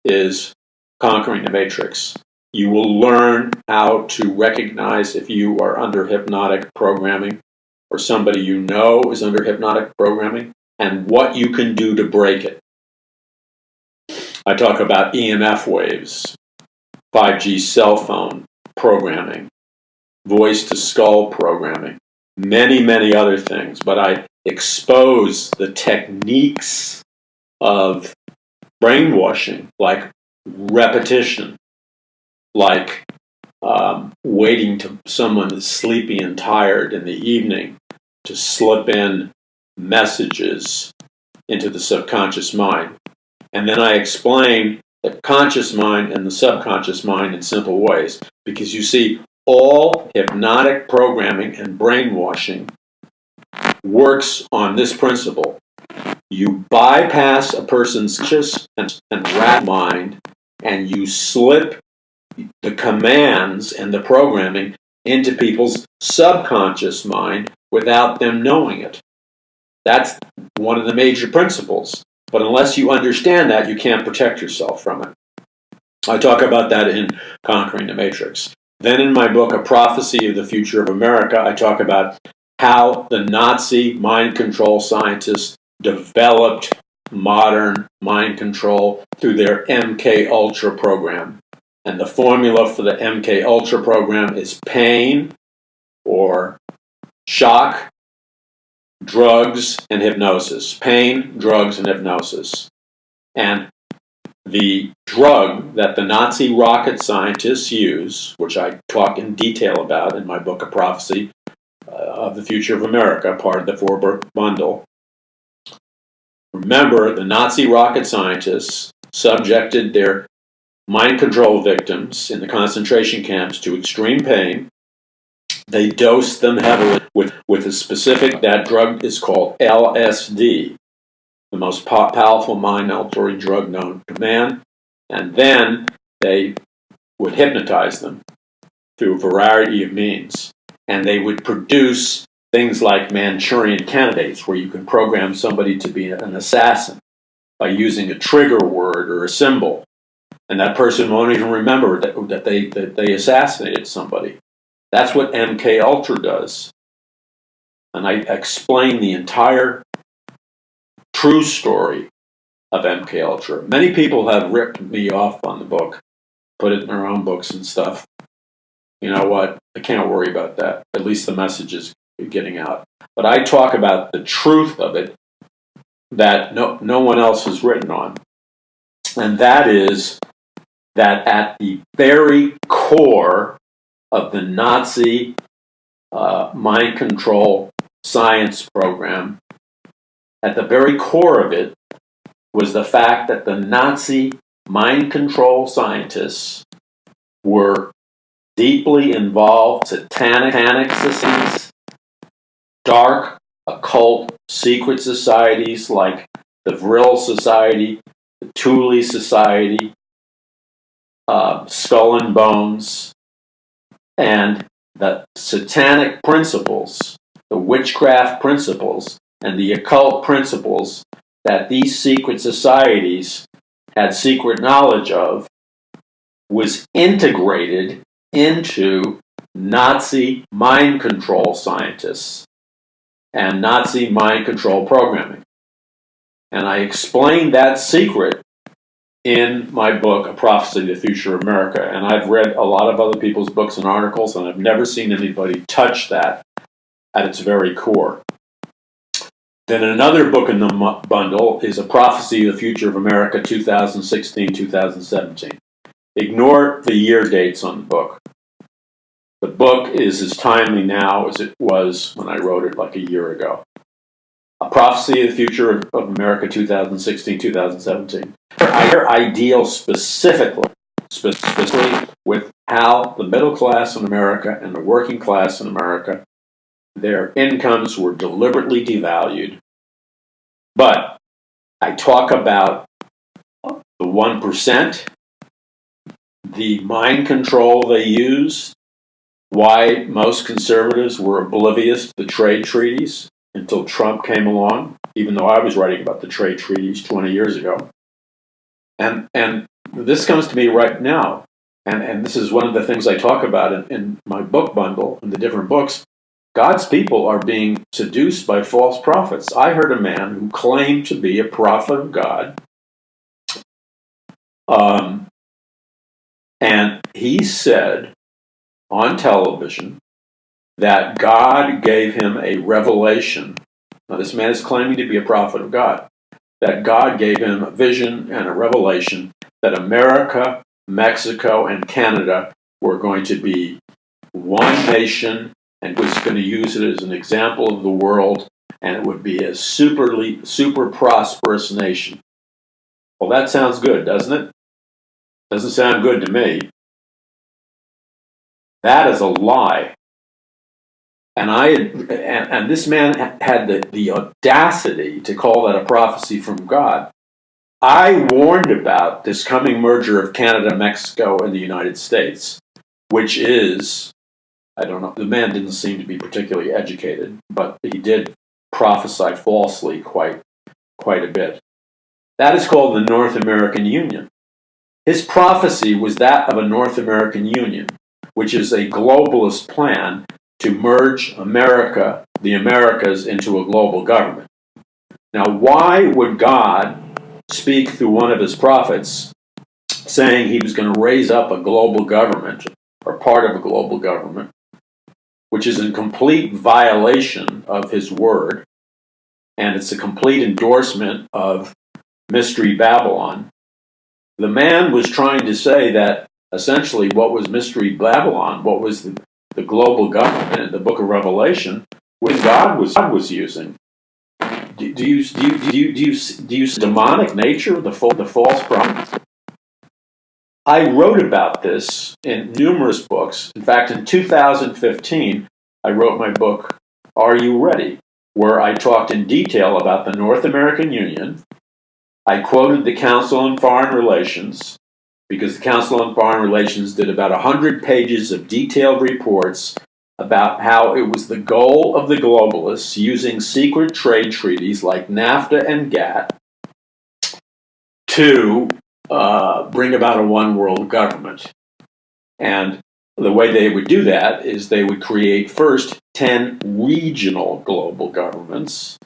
is Conquering the Matrix. You will learn how to recognize if you are under hypnotic programming or somebody you know is under hypnotic programming and what you can do to break it. I talk about EMF waves, 5G cell phone programming, voice-to-skull programming, many, many other things. But I expose the techniques of brainwashing, like repetition, like waiting till someone is sleepy and tired in the evening to slip in messages into the subconscious mind. And then I explain the conscious mind and the subconscious mind in simple ways. Because you see, All hypnotic programming and brainwashing works on this principle. You bypass a person's conscious and rational mind, and you slip the commands and the programming into people's subconscious mind without them knowing it. That's one of the major principles. But unless you understand that, you can't protect yourself from it. I talk about that in Conquering the Matrix. Then in my book, A Prophecy of the Future of America, I talk about how the Nazi mind control scientists developed modern mind control through their MK Ultra program. And the formula for the MK Ultra program is pain or shock, drugs, and hypnosis. Pain, drugs, and hypnosis. And the drug that the Nazi rocket scientists use, which I talk in detail about in my book, A Prophecy of the Future of America, part of the four-book bundle. Remember, the Nazi rocket scientists subjected their mind control victims in the concentration camps to extreme pain. They dosed them heavily with a specific, that drug is called LSD, the most powerful mind-altering drug known to man. And then they would hypnotize them through a variety of means. And they would produce things like Manchurian candidates, where you can program somebody to be an assassin by using a trigger word or a symbol. And that person won't even remember that they assassinated somebody. That's what MK Ultra does. And I explain the entire true story of MK Ultra. Many people have ripped me off on the book, put it in their own books and stuff. You know what? I can't worry about that. At least the message is getting out. But I talk about the truth of it that no one else has written on. And that is that at the very core of the Nazi mind control science program, at the very core of it was the fact that the Nazi mind control scientists were deeply involved satanic societies, dark, occult, secret societies like the Vril Society, the Thule Society, Skull and Bones, and the satanic principles, the witchcraft principles, and the occult principles that these secret societies had secret knowledge of was integrated into Nazi mind control scientists and Nazi mind control programming. And I explained that secret in my book, A Prophecy of the Future of America. And I've read a lot of other people's books and articles, and I've never seen anybody touch that at its very core. Then another book in the bundle is A Prophecy of the Future of America, 2016-2017. Ignore the year dates on the book. The book is as timely now as it was when I wrote it like a year ago. A Prophecy of the Future of America, 2016-2017. I deal specifically with how the middle class in America and the working class in America, their incomes were deliberately devalued. But I talk about the 1%, the mind control they used, why most conservatives were oblivious to the trade treaties until Trump came along, even though I was writing about the trade treaties 20 years ago. And this comes to me right now. And this is one of the things I talk about in my book bundle, in the different books. God's people are being seduced by false prophets. I heard a man who claimed to be a prophet of God. And he said on television that God gave him a revelation. Now, this man is claiming to be a prophet of God. That God gave him a vision and a revelation that America, Mexico, and Canada were going to be one nation, and was going to use it as an example of the world, and it would be a super prosperous nation. Well, that sounds good, doesn't it? Doesn't sound good to me. That is a lie. And this man had the audacity to call that a prophecy from God. I warned about this coming merger of Canada, Mexico, and the United States, which is, I don't know, the man didn't seem to be particularly educated, but he did prophesy falsely quite a bit. That is called the North American Union. His prophecy was that of a North American Union, which is a globalist plan to merge America, the Americas, into a global government. Now, why would God speak through one of his prophets saying he was going to raise up a global government, or part of a global government, which is in complete violation of his word, and it's a complete endorsement of Mystery Babylon? The man was trying to say that essentially what was Mystery Babylon, what was the global government in the book of Revelation, was God was using. Do you see demonic nature of the false prophet? I wrote about this in numerous books. In fact, in 2015, I wrote my book, Are You Ready?, where I talked in detail about the North American Union. I quoted the Council on Foreign Relations, because the Council on Foreign Relations did about 100 pages of detailed reports about how it was the goal of the globalists, using secret trade treaties like NAFTA and GATT, to bring about a one-world government. And the way they would do that is they would create first 10 regional global governments.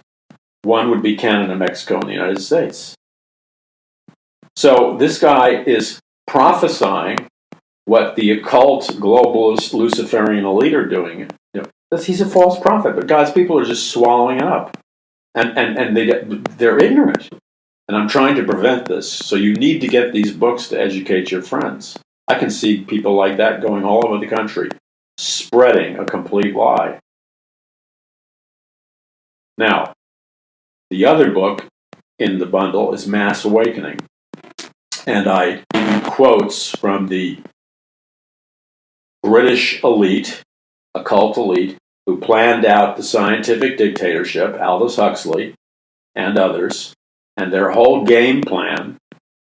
One would be Canada, Mexico, and the United States. So this guy is prophesying what the occult, globalist, Luciferian elite are doing. He's a false prophet, but God's people are just swallowing it up. And they're ignorant. And I'm trying to prevent this. So you need to get these books to educate your friends. I can see people like that going all over the country, spreading a complete lie. Now, the other book in the bundle is Mass Awakening. And I give you quotes from the British elite, occult elite, who planned out the scientific dictatorship, Aldous Huxley and others, and their whole game plan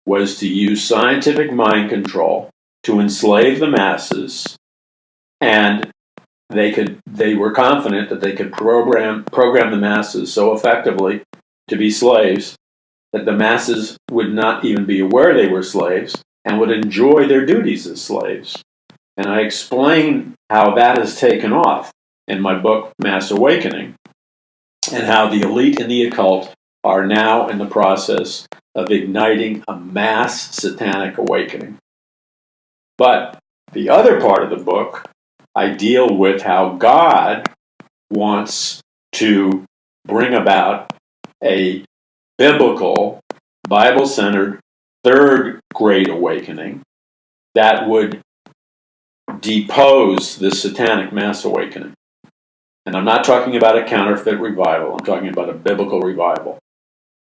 was to use scientific mind control to enslave the masses, and they were confident that they could program the masses so effectively to be slaves that the masses would not even be aware they were slaves and would enjoy their duties as slaves. And I explain how that has taken off in my book, Mass Awakening, and how the elite and the occult are now in the process of igniting a mass satanic awakening. But the other part of the book, I deal with how God wants to bring about a biblical, Bible-centered third great awakening that would depose this satanic mass awakening. And I'm not talking about a counterfeit revival. I'm talking about a biblical revival.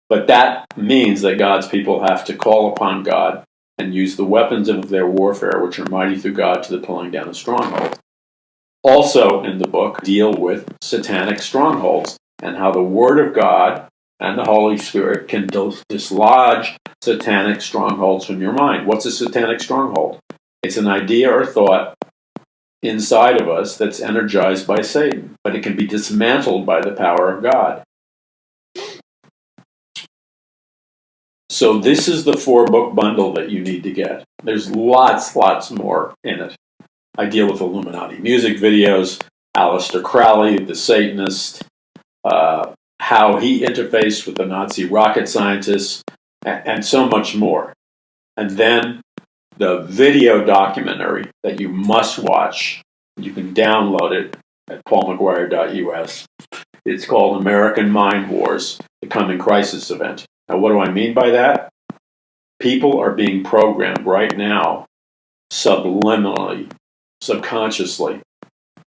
But that means that God's people have to call upon God and use the weapons of their warfare, which are mighty through God to the pulling down of strongholds. Also in the book, deal with satanic strongholds and how the Word of God and the Holy Spirit can dislodge satanic strongholds from your mind. What's a satanic stronghold? It's an idea or thought inside of us that's energized by Satan, but it can be dismantled by the power of God. So this is the 4-book bundle that you need to get. There's lots more in it. I deal with Illuminati music videos, Aleister Crowley, the Satanist, how he interfaced with the Nazi rocket scientists, and so much more. And then the video documentary that you must watch. You can download it at paulmcguire.us. It's called American Mind Wars, the Coming Crisis Event. Now, what do I mean by that? People are being programmed right now, subliminally, subconsciously,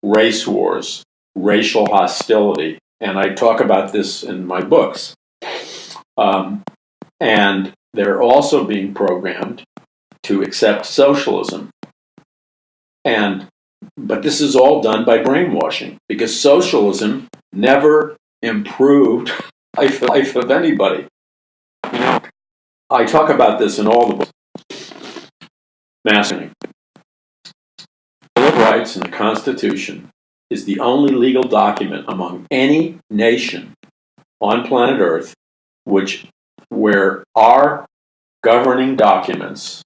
race wars, racial hostility, and I talk about this in my books. And they're also being programmed to accept socialism. And But this is all done by brainwashing, because socialism never improved life of anybody. You know, I talk about this in all the books. Massacring. The Bill of Rights and the Constitution is the only legal document among any nation on planet Earth where our governing documents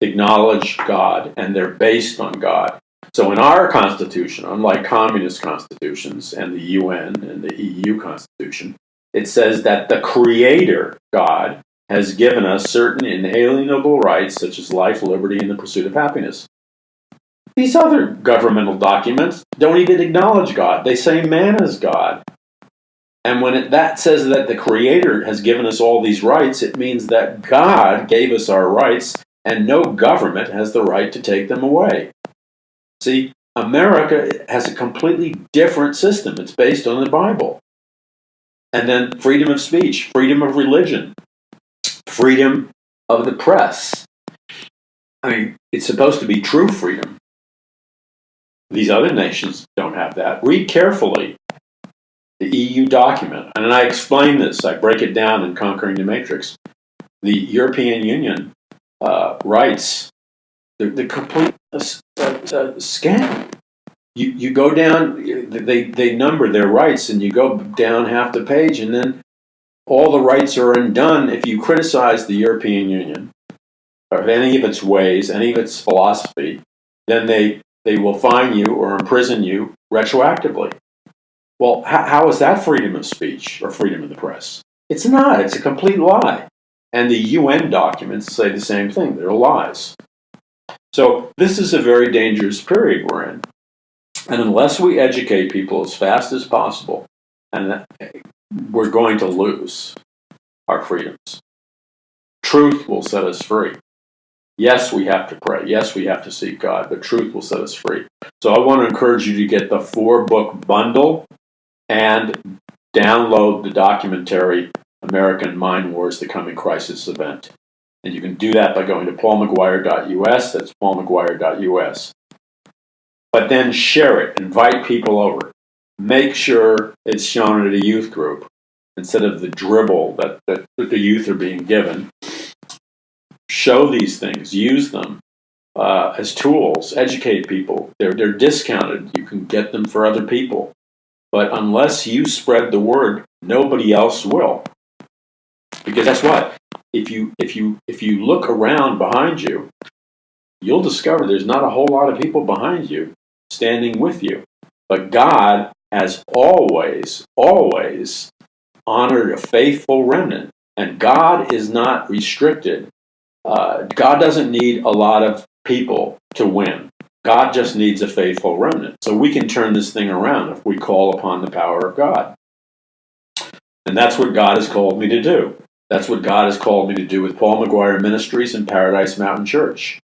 acknowledge God and they're based on God. So in our Constitution, unlike communist constitutions and the UN and the EU Constitution, it says that the Creator, God, has given us certain inalienable rights such as life, liberty, and the pursuit of happiness. These other governmental documents don't even acknowledge God. They say man is God. And when that says that the Creator has given us all these rights, it means that God gave us our rights and no government has the right to take them away. See, America has a completely different system. It's based on the Bible. And then freedom of speech, freedom of religion, freedom of the press. I mean, it's supposed to be true freedom. These other nations don't have that. Read carefully the EU document. And I explain this. I break it down in Conquering the Matrix. The European Union rights, the complete scam. You go down, they number their rights, and you go down half the page, and then all the rights are undone if you criticize the European Union or any of its ways, any of its philosophy. Then they will fine you or imprison you retroactively. Well, how is that freedom of speech or freedom of the press? It's not. It's a complete lie. And the UN documents say the same thing. They're lies. So this is a very dangerous period we're in. And unless we educate people as fast as possible, and we're going to lose our freedoms. Truth will set us free. Yes, we have to pray. Yes, we have to seek God, but truth will set us free. So I want to encourage you to get the 4-book bundle and download the documentary American Mind Wars, The Coming Crisis Event. And you can do that by going to paulmcguire.us. That's paulmcguire.us. But then share it. Invite people over. Make sure it's shown at a youth group instead of the dribble that the youth are being given. Show these things. Use them as tools. Educate people. They're discounted. You can get them for other people. But unless you spread the word, nobody else will. Because guess what? If you look around behind you, you'll discover there's not a whole lot of people behind you standing with you. But God has always honored a faithful remnant. And God is not restricted. God doesn't need a lot of people to win. God just needs a faithful remnant. So we can turn this thing around if we call upon the power of God. And that's what God has called me to do. That's what God has called me to do with Paul McGuire Ministries and Paradise Mountain Church.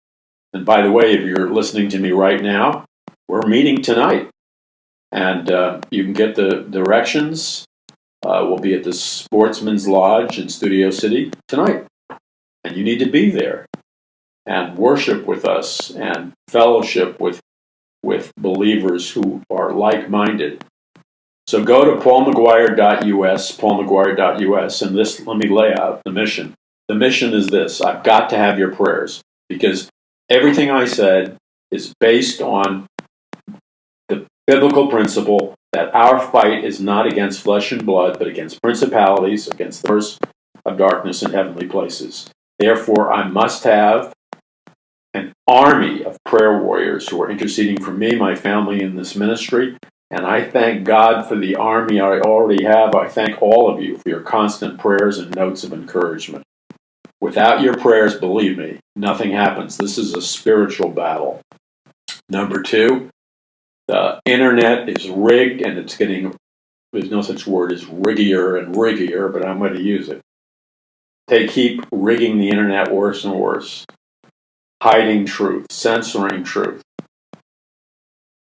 And by the way, if you're listening to me right now, we're meeting tonight. And you can get the directions. We'll be at the Sportsman's Lodge in Studio City tonight. And you need to be there and worship with us and fellowship with believers who are like-minded. So go to paulmcguire.us, and let me lay out the mission. The mission is this: I've got to have your prayers, because everything I said is based on the biblical principle that our fight is not against flesh and blood, but against principalities, against the forces of darkness in heavenly places. Therefore, I must have an army of prayer warriors who are interceding for me, my family, in this ministry. And I thank God for the army I already have. I thank all of you for your constant prayers and notes of encouragement. Without your prayers, believe me, nothing happens. This is a spiritual battle. Number 2, the internet is rigged, and it's getting, there's no such word as riggier and riggier, but I'm going to use it. They keep rigging the internet worse and worse. Hiding truth, censoring truth.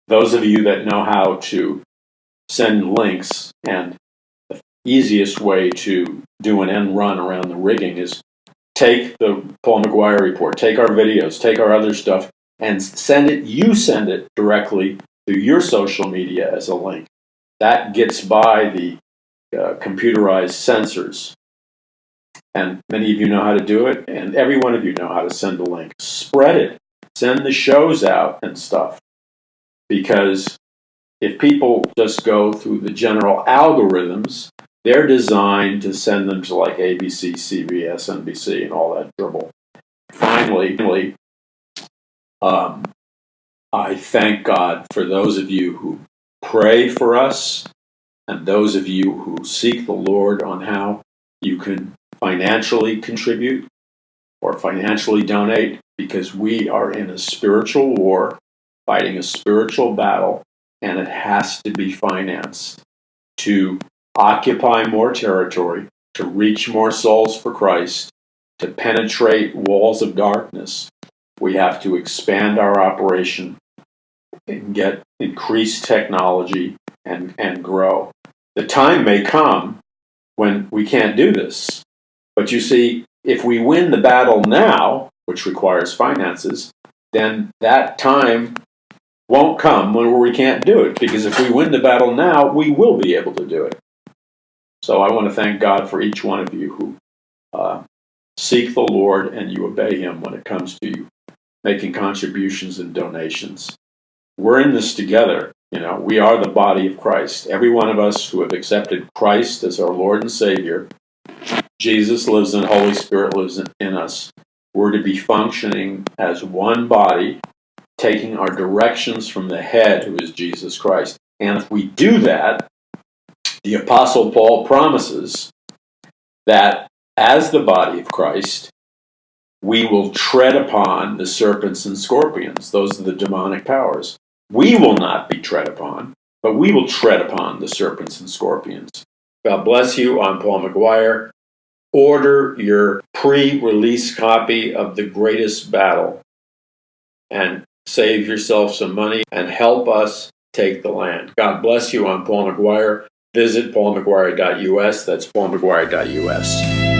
Those of you that know how to send links, and the easiest way to do an end run around the rigging is take the Paul McGuire Report, take our videos, take our other stuff, and you send it directly through your social media as a link. That gets by the computerized censors. And many of you know how to do it, and every one of you know how to send a link. Spread it. Send the shows out and stuff. Because if people just go through the general algorithms, they're designed to send them to like ABC, CBS, NBC, and all that dribble. Finally, I thank God for those of you who pray for us and those of you who seek the Lord on how you can financially contribute or financially donate, because we are in a spiritual war, fighting a spiritual battle, and it has to be financed to occupy more territory, to reach more souls for Christ, to penetrate walls of darkness. We have to expand our operation and get increased technology and grow. The time may come when we can't do this. But you see, if we win the battle now, which requires finances, then that time won't come when we can't do it. Because if we win the battle now, we will be able to do it. So I want to thank God for each one of you who seek the Lord and you obey Him when it comes to you making contributions and donations. We're in this together. We are the body of Christ. Every one of us who have accepted Christ as our Lord and Savior, Jesus lives in, the Holy Spirit lives in us. We're to be functioning as one body, taking our directions from the head, who is Jesus Christ. And if we do that, the Apostle Paul promises that as the body of Christ, we will tread upon the serpents and scorpions. Those are the demonic powers. We will not be tread upon, but we will tread upon the serpents and scorpions. God bless you. I'm Paul McGuire. Order your pre-release copy of The Greatest Battle and save yourself some money and help us take the land. God bless you. I'm Paul McGuire. Visit paulmcguire.us. That's paulmcguire.us.